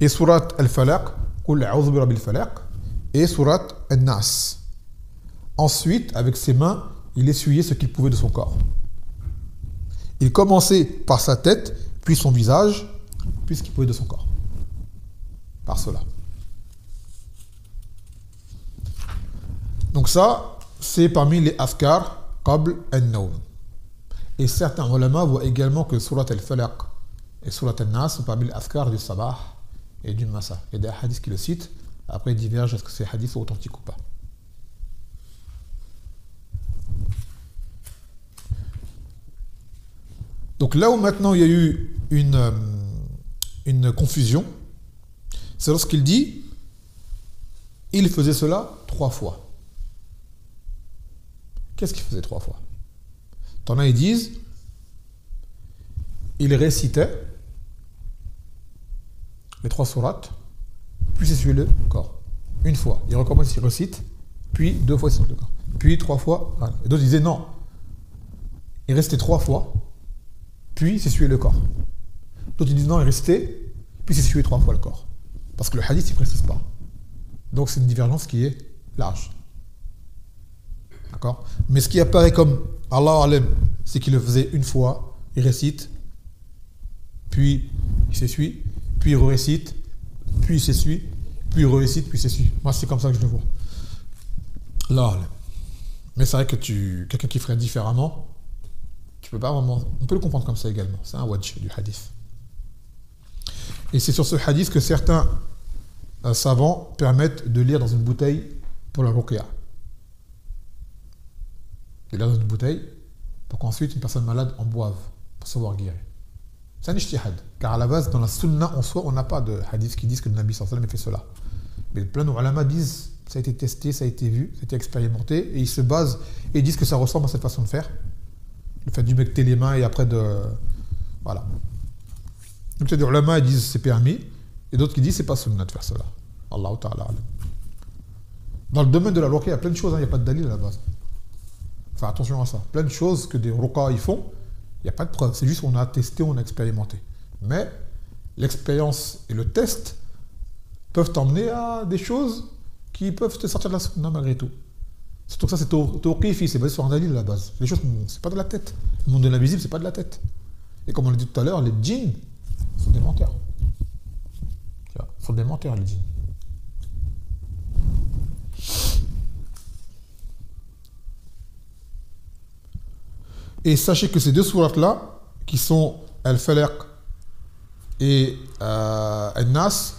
et Surat al-Falaq, Qul a'udhu bi rabbil falaq, et Surat al-Nas. Ensuite, avec ses mains, il essuyait ce qu'il pouvait de son corps. Il commençait par sa tête, puis son visage, puis ce qu'il pouvait de son corps. Par cela. Donc ça, c'est parmi les afkar qabl an-nawm. Et certains ulama voient également que Surat al-Falaq et Surat al-Nas sont parmi les afkar du sabah et du masa. Il y a des hadiths qui le citent, après ils divergent est-ce que ces hadiths sont authentiques ou pas. Donc là où maintenant il y a eu une confusion, c'est lorsqu'il dit il faisait cela 3 fois. Qu'est-ce qu'il faisait 3 fois? T'en as, ils disent il récitait les 3 sourates, puis essuyait le corps. Une fois. Il recommence, il récite, puis 2 fois, il essuyait le corps. Puis 3 fois. Voilà. Et d'autres disaient non. Il restait 3 fois, puis s'essuyait le corps. D'autres disent non, il restait, puis s'essuyait 3 fois le corps. Parce que le hadith, il ne précise pas. Donc c'est une divergence qui est large. D'accord? Mais ce qui apparaît comme Allah alam, c'est qu'il le faisait une fois, il récite, puis il s'essuie, puis il récite, puis il s'essuie, puis il récite, puis il s'essuie. Moi, c'est comme ça que je le vois. Allah alam. Mais c'est vrai que quelqu'un qui ferait différemment, tu peux pas vraiment. On peut le comprendre comme ça également. C'est un wajh du hadith. Et c'est sur ce hadith que certains savants permettent de lire dans une bouteille pour la ruqya. De lire dans une bouteille pour qu'ensuite une personne malade en boive pour savoir guérir. C'est un ijtihad. Car à la base, dans la sunna en soi, on n'a pas de hadith qui disent que le Nabi sallallahu alayhi wa sallam a fait cela. Mais plein de ulama disent ça a été testé, ça a été vu, ça a été expérimenté, et ils se basent et disent que ça ressemble à cette façon de faire. Le fait d'humecter les mains et après de. Voilà. Donc, il y a des ulama qui disent c'est permis, et d'autres qui disent c'est pas sunnah de faire cela. Allahu ta'ala. Dans le domaine de la ruqya, il y a plein de choses, il n'y a pas de dalil à la base. Enfin, attention à ça. Plein de choses que des ruqas ils font, il n'y a pas de preuve. C'est juste qu'on a testé, on a expérimenté. Mais l'expérience et le test peuvent t'emmener à des choses qui peuvent te sortir de la sunna malgré tout. Surtout que ça, c'est tawqifi, c'est basé sur un dalil à la base. Les choses, c'est pas de la tête. Le monde de l'invisible, c'est pas de la tête. Et comme on l'a dit tout à l'heure, les djinns sont des menteurs. Ils sont des menteurs, les djinns. Et sachez que ces 2 sourates-là, qui sont Al-Falaq et Al-Nas,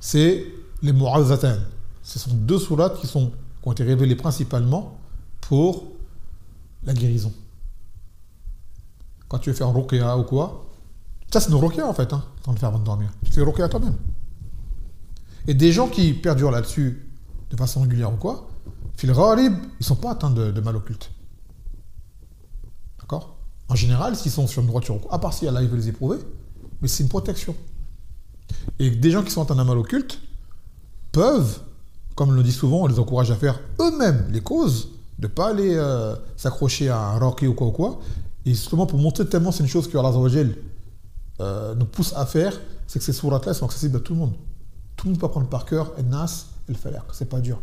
c'est les mu'awwazatan. Ce sont deux sourates qui ont été révélées principalement pour la guérison. Quand tu veux faire ruqya ou quoi, ça c'est une ruqya en fait, hein, quand tu le fais avant de dormir. Tu fais ruqya toi-même. Et des gens qui perdurent là-dessus de façon régulière ou quoi, fil gharib, ils ne sont pas atteints de mal occulte. D'accord? En général, s'ils sont sur une droiture, à part si Allah il veut les éprouver, mais c'est une protection. Et des gens qui sont atteints d'un mal occulte peuvent, comme on le dit souvent, on les encourage à faire eux-mêmes les causes, de ne pas aller s'accrocher à un roquet ou quoi, et justement pour montrer tellement c'est une chose que Allah Azza wa Jal nous pousse à faire, c'est que ces sourates-là sont accessibles à tout le monde. Tout le monde peut apprendre par cœur, Nas et le Falaq, c'est pas dur.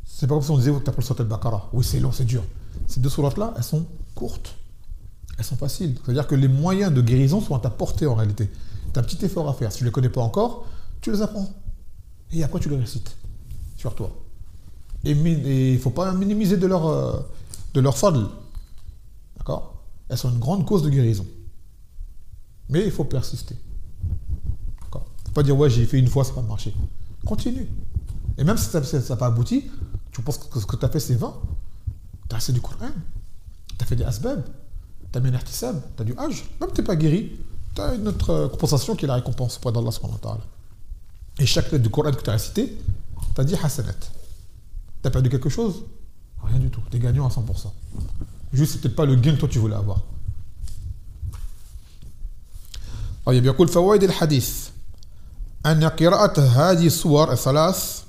C'est pas comme si on disait que tu apprends le Surat al-Baqarah. Oui, c'est long, c'est dur. Ces deux sourates-là, elles sont courtes. Elles sont faciles. C'est-à-dire que les moyens de guérison sont à ta portée en réalité. Tu as un petit effort à faire. Si tu ne les connais pas encore, tu les apprends. Et après, tu les récites sur toi. Et il ne faut pas minimiser de leur fadl. D'accord? Elles sont une grande cause de guérison. Mais il faut persister. D'accord? Il ne faut pas dire, ouais, j'ai fait une fois, ça n'a pas marché. Continue. Et même si ça n'a pas abouti, tu penses que ce que tu as fait, c'est vain. Tu as assez du Coran, tu as fait des asbab, tu as mis un ihtisab, tu as du hajj. Même si tu n'es pas guéri, tu as une autre compensation qui est la récompense auprès d'Allah subhanahu wa ta'ala. Et chaque lettre du Coran que tu as récité, tu as dit hasanat. Tu as perdu quelque chose? Rien du tout. Tu es gagnant à 100%. Juste, c'est peut-être pas le gain que toi tu voulais avoir. طيب يقول فوائد الحديث أن قراءة هذه السور الثلاث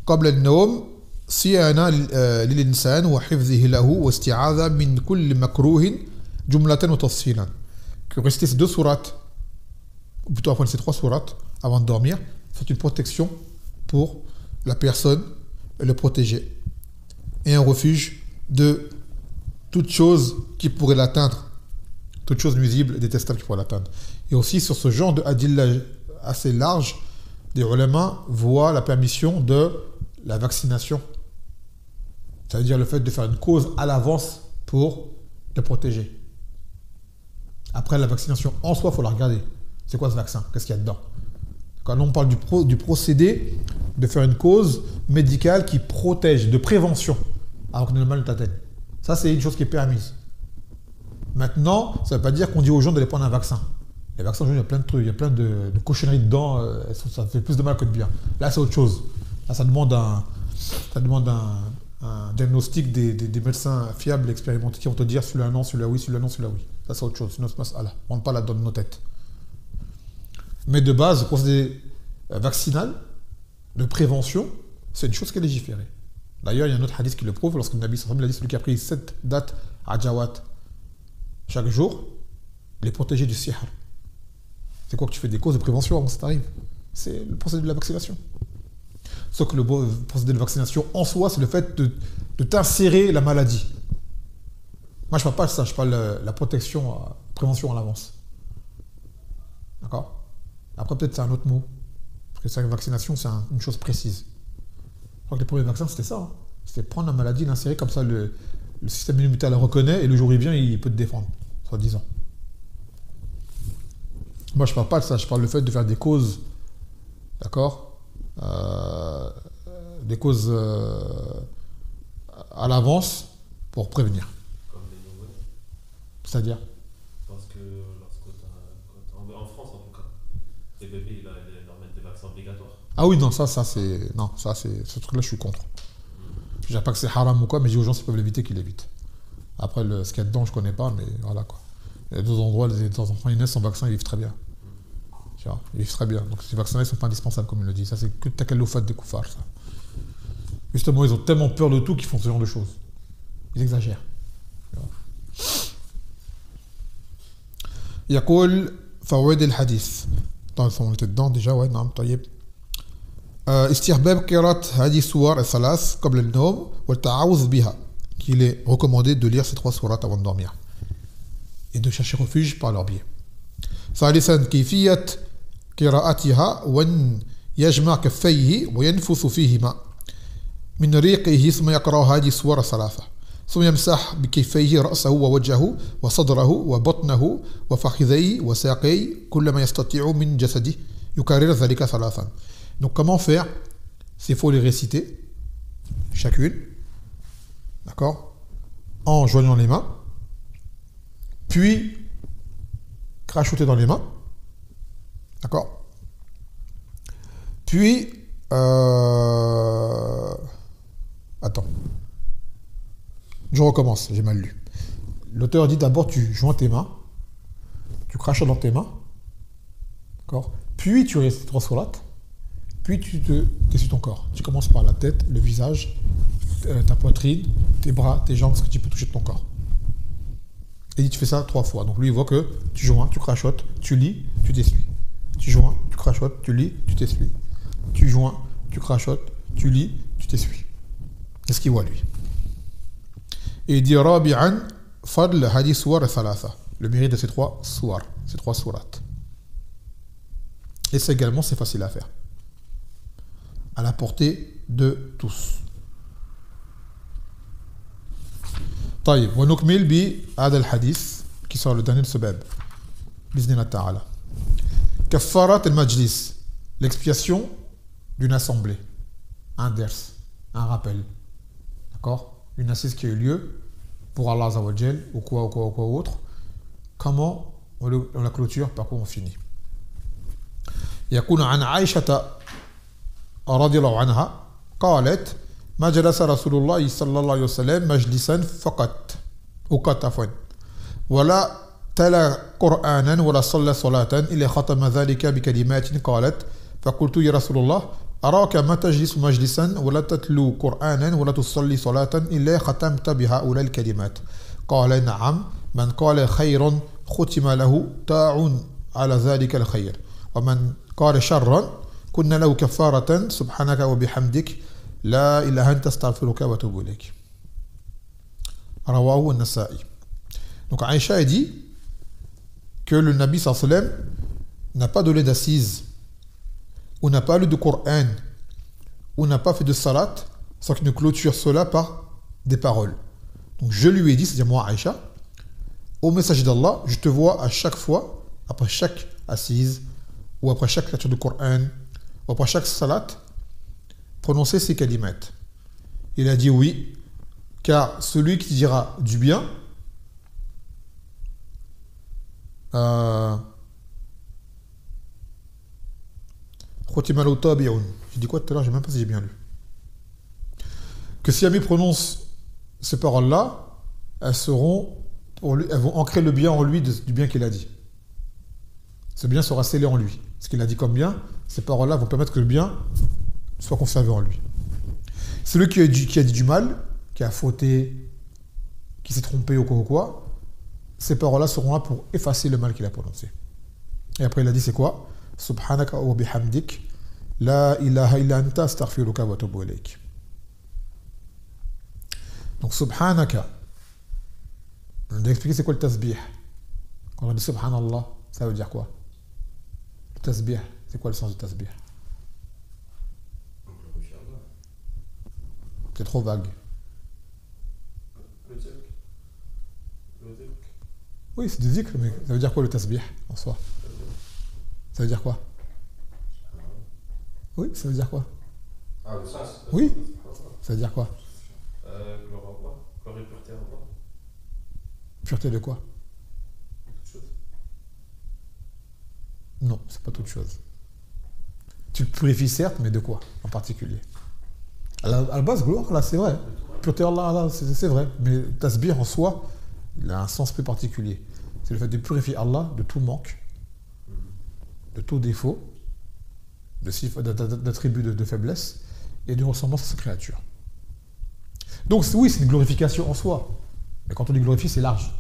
قبل النوم صيانة للإنسان وحفظه له واستعاذة من كل مكروه جملة وتفصيلا. Que réciter ces deux sourates, ou plutôt apprendre ces trois sourates avant de dormir, c'est une protection pour la personne et le protéger. Et un refuge de toute chose qui pourrait l'atteindre, toute chose nuisible et détestable qui pourrait l'atteindre. Et aussi sur ce genre de hadith assez large, des ulama voient la permission de la vaccination. C'est-à-dire le fait de faire une cause à l'avance pour le protéger. Après, la vaccination en soi, il faut la regarder. C'est quoi ce vaccin? Qu'est-ce qu'il y a dedans? Quand on parle du procédé de faire une cause médicale qui protège, de prévention, alors que le mal ne t'atteigne. Ça, c'est une chose qui est permise. Maintenant, ça ne veut pas dire qu'on dit aux gens d'aller prendre un vaccin. Les vaccins, il y a plein de trucs, il y a plein de cochonneries dedans, ça fait plus de mal que de bien. Là, c'est autre chose. Là, ça demande un diagnostic des médecins fiables, expérimentés, qui vont te dire celui-là non, celui-là oui, celui-là non, celui-là oui. Ça, c'est autre chose. Sinon, on ne rentre pas là-dedans de nos têtes. Mais de base, le procédé vaccinal, de prévention, c'est une chose qui est légiférée. D'ailleurs, il y a un autre hadith qui le prouve, lorsque le Nabi sallallahu alayhi wa sallam a dit celui qui a pris 7 dates à Jawat chaque jour, il est protégé du sihr. C'est quoi que tu fais des causes de prévention avant que ça t'arrive? C'est le procédé de la vaccination. Sauf que le procédé de vaccination en soi, c'est le fait de t'insérer la maladie. Moi, je ne parle pas de ça, je parle de la protection, prévention à l'avance. D'accord? Après, peut-être c'est un autre mot. Parce que la vaccination, c'est une chose précise. Je crois que les premiers vaccins, c'était ça. Hein. C'était prendre la maladie, l'insérer, comme ça, le système immunitaire la reconnaît, et le jour où il vient, il peut te défendre, soi-disant. Moi, je ne parle pas de ça, je parle du fait de faire des causes, d'accord, des causes à l'avance pour prévenir. Comme les nouveau-nés. C'est-à-dire? Parce que en France, en tout cas, les bébés, ils leur mettent des vaccins obligatoires. Ah oui, non, ça c'est... Non, ça c'est... Ce truc-là, je suis contre. Je ne dis pas que c'est haram ou quoi, mais je dis aux gens s'ils peuvent l'éviter, qu'ils l'évitent. Après, ce qu'il y a dedans, je ne connais pas, mais voilà quoi. Il y a d'autres endroits, les enfants, ils naissent sans vaccin, ils vivent très bien. Tu vois, ils vivent très bien. Donc ces vaccins-là, ils ne sont pas indispensables, comme il le dit. Ça, c'est que takaloufat des koufars, ça. Justement, ils ont tellement peur de tout qu'ils font ce genre de choses. Ils exagèrent. يقول فوائد الحديث. طبعا on était dedans déjà, ouais, نعم طيب. استحباب قراءة هذه السور الثلاث قبل النوم والتعوذ بها. Qu'il est recommandé de lire ces trois sourates avant de dormir. Et de chercher refuge par leur biais. ثالثا كيفية قراءتها وأن يجمع كفيه وينفث فيهما من ريقه ثم يقرأ هذه السور الثلاثة ثم يمسح بكفيه رأسه ووجهه وصدره وبطنه وفخذيه وساقيه كل ما يستطيع من جسده يكرر ذلك ثلاثا. Donc comment faire c'est qu'il faut les réciter, chacune, d'accord, en joignant les mains, puis crachoter dans les mains, d'accord, puis, attends, je recommence, j'ai mal lu. L'auteur dit d'abord tu joins tes mains, tu crachotes dans tes mains, d'accord, puis tu récites 3 sourates, puis tu t'essuies ton corps. Tu commences par la tête, le visage, ta poitrine, tes bras, tes jambes, ce que tu peux toucher de ton corps. Et tu fais ça 3 fois. Donc lui, il voit que tu joins, tu crachotes, tu lis, tu t'essuies. Tu joins, tu crachotes, tu lis, tu t'essuies. Tu joins, tu crachotes, tu lis, tu t'essuies. C'est ce qu'il voit lui. Et il dit Rabi'an fadl hadi suwar thalatha. Le mérite de ces 3 suwar, ces 3 sourates. Et c'est également, c'est facile à faire. À la portée de tous. طيب ونكمل بهذا الحديث qui sort le dernier de ce bab بإذن الله تعالى. كفارة المجلس, l'expiation d'une assemblée, un ders, un rappel, d'accord, une assise qui a eu lieu pour Allah Azza wa Jal ou quoi autre. Comment on la clôture, par quoi on finit. يكون عن عائشة رضي الله عنها قالت ما جلس رسول الله صلى الله عليه وسلم مجلسا فقط عفوا ولا تلا قرآنا ولا صلى صلاة إلا ختم ذلك بكلمات قالت فقلت يا رسول الله أراك ما تجلس مجلسا ولا تتلو قرآنا ولا تصلي صلاة إلا ختمت بهؤلاء الكلمات قال نعم من قال خير ختم له تاع على ذلك الخير ومن قال شرا كنا له كفارة سبحانك وبحمدك لا إله أنت أستغفرك وأتوب إليك. رواه النسائي. Donc Aïcha dit que le Nabi sallallahu alayhi wa sallam n'a pas donné d'assise, ou n'a pas lu de Coran, ou n'a pas fait de salat, sans qu'il ne clôture cela par des paroles. Donc je lui ai dit, c'est-à-dire moi Aïcha, au messager d'Allah, je te vois à chaque fois, après chaque assise, ou après chaque lecture de Coran, ou après chaque salat, prononcer ces kalimat. Il a dit oui, car celui qui dira du bien, j'ai dit quoi tout à l'heure, je ne sais même pas si j'ai bien lu. Que si Ami prononce ces paroles-là, elles vont ancrer le bien en lui du bien qu'il a dit. Ce bien sera scellé en lui. Ce qu'il a dit comme bien, ces paroles-là vont permettre que le bien soit conservé en lui. Celui qui a dit du mal, qui a fauté, qui s'est trompé ou quoi, ces paroles-là seront là pour effacer le mal qu'il a prononcé. Et après il a dit c'est quoi? Subhanaka wa bihamdik, la ilaha illa anta astaghfiruka wa atubu ilayk. Donc Subhanaka, on a expliqué c'est quoi le tasbih. Quand on dit Subhanallah, ça veut dire quoi? Le tasbih, c'est quoi le sens du tasbih? C'est trop vague. Le zikr. Oui, c'est du zikr, mais ça veut dire quoi le tasbih en soi? Ça veut dire quoi? Oui, ça veut dire quoi? Ah, le sens. Oui, ça veut dire quoi? Gloire à Allah. Gloire et pureté à Allah. Pureté de quoi? Toute chose. Non, c'est pas toute chose. Tu le purifies certes, mais de quoi en particulier? À la base, gloire, là, c'est vrai. Pureté Allah, là, c'est vrai. Mais tasbih en soi, il a un sens plus particulier. C'est le fait de purifier Allah de tout manque, de tout défaut, d'attributs de faiblesse et de ressemblance à sa créature. Donc oui, c'est une glorification en soi. Mais quand on dit glorifier, c'est large.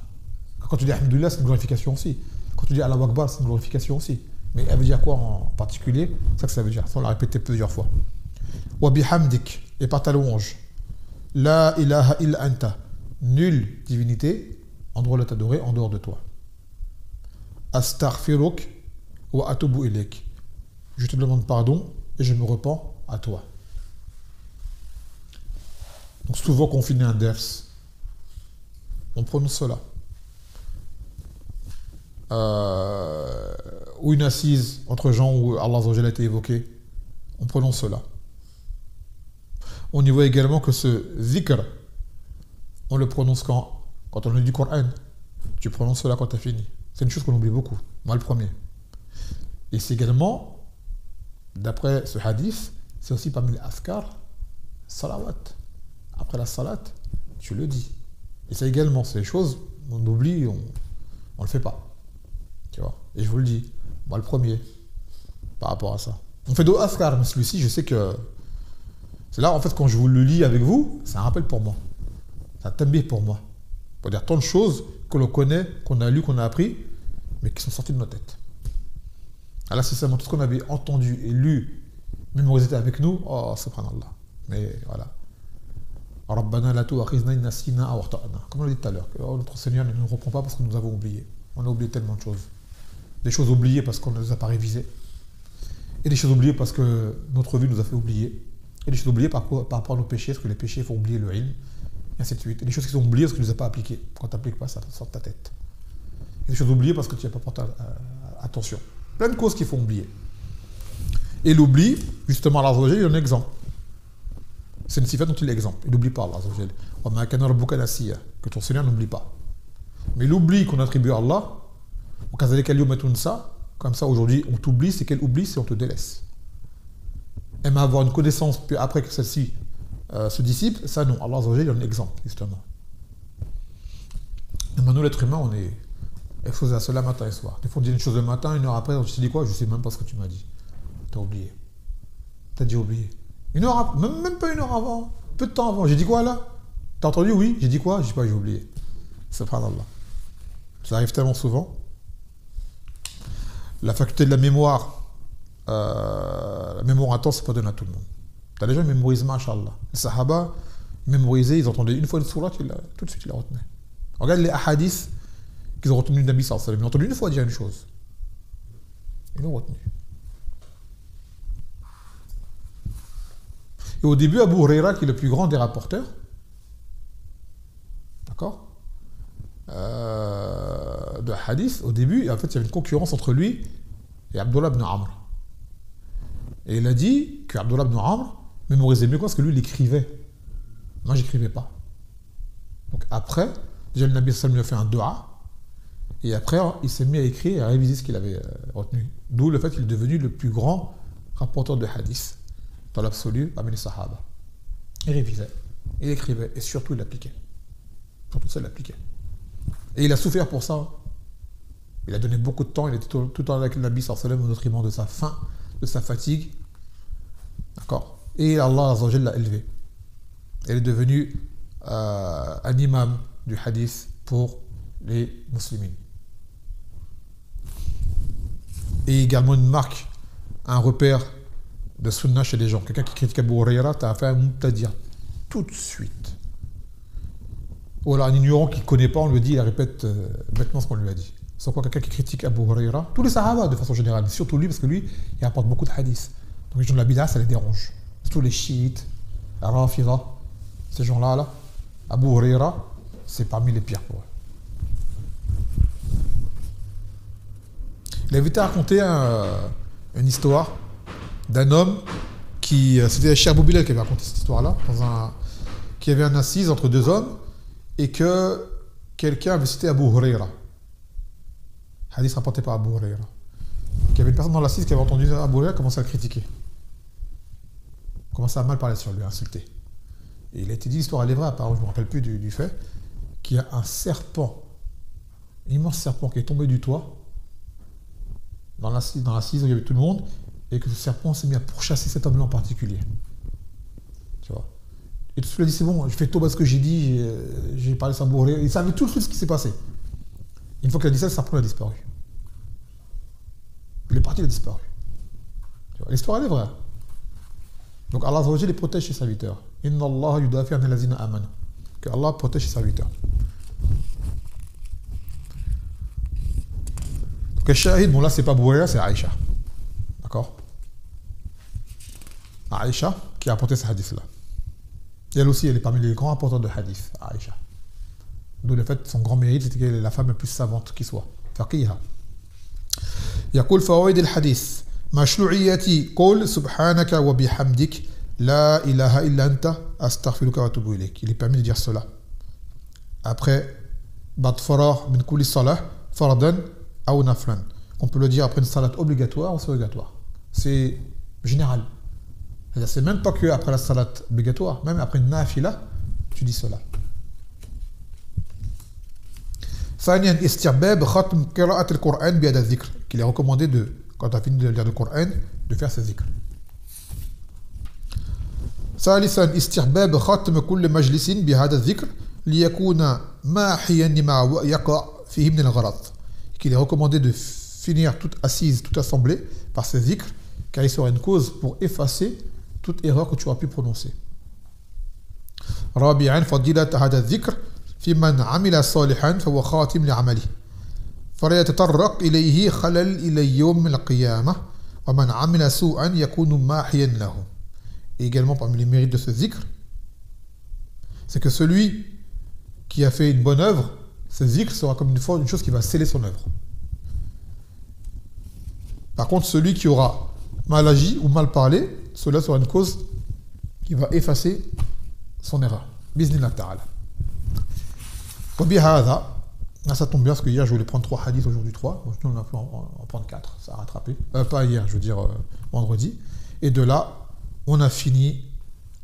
Quand tu dis Alhamdulillah, c'est une glorification aussi. Quand tu dis Allah Akbar, c'est une glorification aussi. Mais elle veut dire quoi en particulier? C'est ça que ça veut dire. Ça, on l'a répété plusieurs fois. Wa bihamdik, et par ta louange. La ilaha illa anta. Nulle divinité en droit de t'adorer en dehors de toi. Astaghfiruk wa atubu ilayk. Je te demande pardon et je me repens à toi. Donc souvent qu'on finit un ders, on prononce cela. Ou une assise entre gens où Allah Azza wa Jalla a été évoqué, on prononce cela. On y voit également que ce zikr, on le prononce quand on lit du Coran. Tu prononces cela quand tu as fini. C'est une chose qu'on oublie beaucoup. Moi, le premier. Et c'est également, d'après ce hadith, c'est aussi parmi les askar, salawat. Après la salat, tu le dis. Et ça également, c'est des choses, on oublie, on le fait pas. Tu vois. Et je vous le dis, moi le premier, par rapport à ça. On fait d'autres askar, mais celui-ci, je sais que c'est là, en fait, quand je vous le lis avec vous, c'est un rappel pour moi. C'est un tambih pour moi. Pour dire tant de choses que l'on connaît, qu'on a lu, qu'on a appris, mais qui sont sorties de nos têtes. Alors, c'est seulement tout ce qu'on avait entendu et lu, mémorisé avec nous, oh, subhanallah. Mais voilà. Rabbana la tu'akhizna in nasina aw akhta'na. Comme on l'a dit tout à l'heure, notre Seigneur ne nous reprend pas parce que nous avons oublié. On a oublié tellement de choses. Des choses oubliées parce qu'on ne les a pas révisées. Et des choses oubliées parce que notre vie nous a fait oublier. Et des choses oubliées par rapport à nos péchés, parce que les péchés font oublier le ilm. Et ainsi de suite. Et des choses qui sont oubliées parce que tu ne les as pas appliquées. Quand tu n'appliques pas, ça sort de ta tête. Et des choses oubliées parce que tu n'y as pas porté attention. Plein de causes qui font oublier. Et l'oubli, justement, Allah il y a un exemple. C'est une sifat dont il est exemple. Il n'oublie pas Allah. Que ton Seigneur n'oublie pas. Mais l'oubli qu'on attribue à Allah, comme ça aujourd'hui on t'oublie, c'est quel oubli? C'est on te délaisse. Aime avoir une connaissance, puis après que celle-ci se dissipe, ça non. Allah il y a un exemple, justement. Et maintenant, l'être humain, on est exposé à cela matin et soir. Des fois, on dit une chose le matin, une heure après, on se dit quoi? Je ne sais même pas ce que tu m'as dit. Tu as oublié. Tu as dit oublié. Une heure après, même pas une heure avant, peu de temps avant. J'ai dit quoi là? T'as entendu? Oui. J'ai dit quoi? Je dis pas, j'ai oublié. Subhanallah. Ça arrive tellement souvent. La faculté de la mémoire intense, c'est pas donné à tout le monde. T'as les gens qui mémorisent, masha'Allah. Les sahaba, mémorisaient, ils entendaient une fois une sourate, tout de suite ils la retenaient. Regarde les hadiths qu'ils ont retenu de Nabi sallallahu alayhi wa sallam. Ils ont entendu une fois dire une chose. Ils l'ont retenu. Et au début, Abu Huraira, qui est le plus grand des rapporteurs, d'accord, de hadith, au début, en fait, il y avait une concurrence entre lui et Abdullah ibn Amr. Et il a dit que Abdullah ibn Amr mémorisait mieux parce que lui, il écrivait. Moi, j'écrivais pas. Donc après, déjà le Nabi sallallahu alayhi wa sallam lui a fait un dua, et après, il s'est mis à écrire et à réviser ce qu'il avait retenu. D'où le fait qu'il est devenu le plus grand rapporteur de hadith dans l'absolu parmi les sahaba. Il révisait, il écrivait, et surtout il appliquait. Surtout ça, il appliquait. Et il a souffert pour ça. Il a donné beaucoup de temps, il était tout le temps avec le Nabi sallallahu alayhi wa sallam au détriment de sa faim, de sa fatigue. D'accord. Et Allah azza wa jalla l'a élevé. Il est devenu un imam du hadith pour les musulmans. Et également une marque, un repère de sunnah chez les gens. Quelqu'un qui critique Abu Huraira, tu as affaire à Muqtadir tout de suite. Ou alors un ignorant qui ne connaît pas, on lui dit, il répète bêtement ce qu'on lui a dit. Sans quoi quelqu'un qui critique Abu Huraira, tous les sahaba de façon générale, mais surtout lui, parce que lui, il apporte beaucoup de hadiths. Donc les gens de la bid'a, ça les dérange. Surtout les chiites, la rafida, ces gens-là, là, Abu Huraira, c'est parmi les pires pour eux. Il avait été raconté une histoire d'un homme qui... C'était Cheikh Abou Bilal qui avait raconté cette histoire-là, qui avait une assise entre deux hommes, et que quelqu'un avait cité Abu Huraira. Hadith rapporté par Abu Huraira. Qu'il y avait une personne dans l'assise qui avait entendu Abu Huraira commencer à le critiquer. Commencer à mal parler sur lui, à insulter. Et il a été dit, l'histoire elle est vraie, apparemment, je ne me rappelle plus du fait, qu'il y a un serpent, un immense serpent qui est tombé du toit, dans l'assise où il y avait tout le monde, et que ce serpent s'est mis à pourchasser cet homme-là en particulier. Tu vois. Et tout de suite, il a dit, c'est bon, je fais tout bas ce que j'ai dit, j'ai parlé sans bourrer. Il savait tout de suite ce qui s'est passé. Une fois qu'il a dit ça, le serpent a disparu. Il est parti, il a disparu. L'histoire, elle est vraie. Donc Allah Azza wa Jalla les protège ses serviteurs. Inna Allah yudafi an allazina amanu. Que Allah protège ses serviteurs. Donc le shahid, bon là c'est pas Bouhaya, c'est Aïcha. D'accord? Aïcha qui a apporté ce hadith-là. Et elle aussi, elle est parmi les grands apporteurs de hadith, Aïcha. D'où le fait, son grand mérite, c'était qu'elle est la femme la plus savante qui soit. Faqiha. يقول فوائد الحديث مشروعية قول سبحانك وبحمدك La ilaha illa anta astaghfiruka wa atubu ilayk. Il est permis de dire cela. Après, ba'd faragh min kulli salah fardan aw naflan. On peut le dire après une salat obligatoire ou surrogatoire. C'est général. C'est même pas que après la salat obligatoire, même après une nafila, tu dis cela. ثانيا استحباب ختم قراءة القرآن بهذا الذكر. Qu'il est recommandé de, quand tu as fini de lire le Coran, de faire ce zikr. ثالثا استحباب ختم كل مجلس بهذا الذكر ليكون ماحيا لما يقع فيه من الغلط. Qu'il est recommandé de finir toute assise, toute assemblée par ce zikr, car il sera une cause pour effacer toute erreur que tu auras pu prononcer. رابعا فضيلة هذا الذكر في من عمل صالحا فهو خاتم لعمله فلا يتطرق إليه خلل إلى يوم القيامة ومن عمل سوءا يكون ماحيا له. Et également parmi les mérites de ce zikr, c'est que celui qui a fait une bonne œuvre, ce zikr sera comme une chose qui va sceller son œuvre. Par contre, celui qui aura mal agi ou mal parlé, cela sera une cause qui va effacer son erreur. Bismillah ta'ala. Ça tombe bien parce que hier je voulais prendre 3 hadiths, aujourd'hui 3. Donc on a pu en prendre 4, ça a rattrapé. Pas hier, je veux dire vendredi. Et de là, on a fini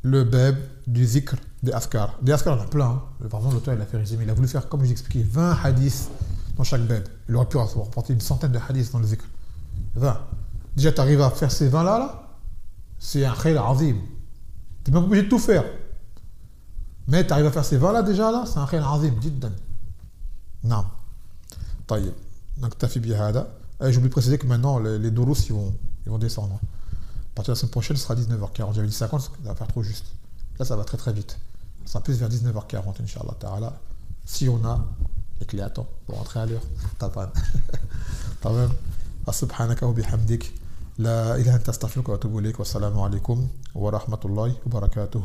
le bab du zikr des askar. Des askar, on a plein. Hein. Vraiment, l'auteur il a fait résumer. Il a voulu faire, comme je vous expliquais, 20 hadiths dans chaque bab. Il aurait pu rapporter une centaine de hadiths dans le zikr. 20. Déjà, tu arrives à faire ces 20 là, c'est un khayr azim. Tu n'es même pas obligé de tout faire. Mais tu arrives à faire ces 20 là déjà, là, c'est un khayr azim, jiddan. Non. طيب. Donc, tu as fait bien hada. Et j'ai oublié de préciser que maintenant, les durus, ils vont descendre. À partir de la semaine prochaine, ce sera 19h40. J'avais dit 50, ça va faire trop juste. Là, ça va très très vite. Ça sera plus vers 19h40, Inch'Allah ta'ala. Si on a les clés à temps pour rentrer à l'heure. T'as pas. T'as même. Subhanaka wa bihamdik. La ilaha illa anta astaghfiruka wa atubu ilayk. Wa assalamu alaikum wa rahmatullahi wa barakatuh.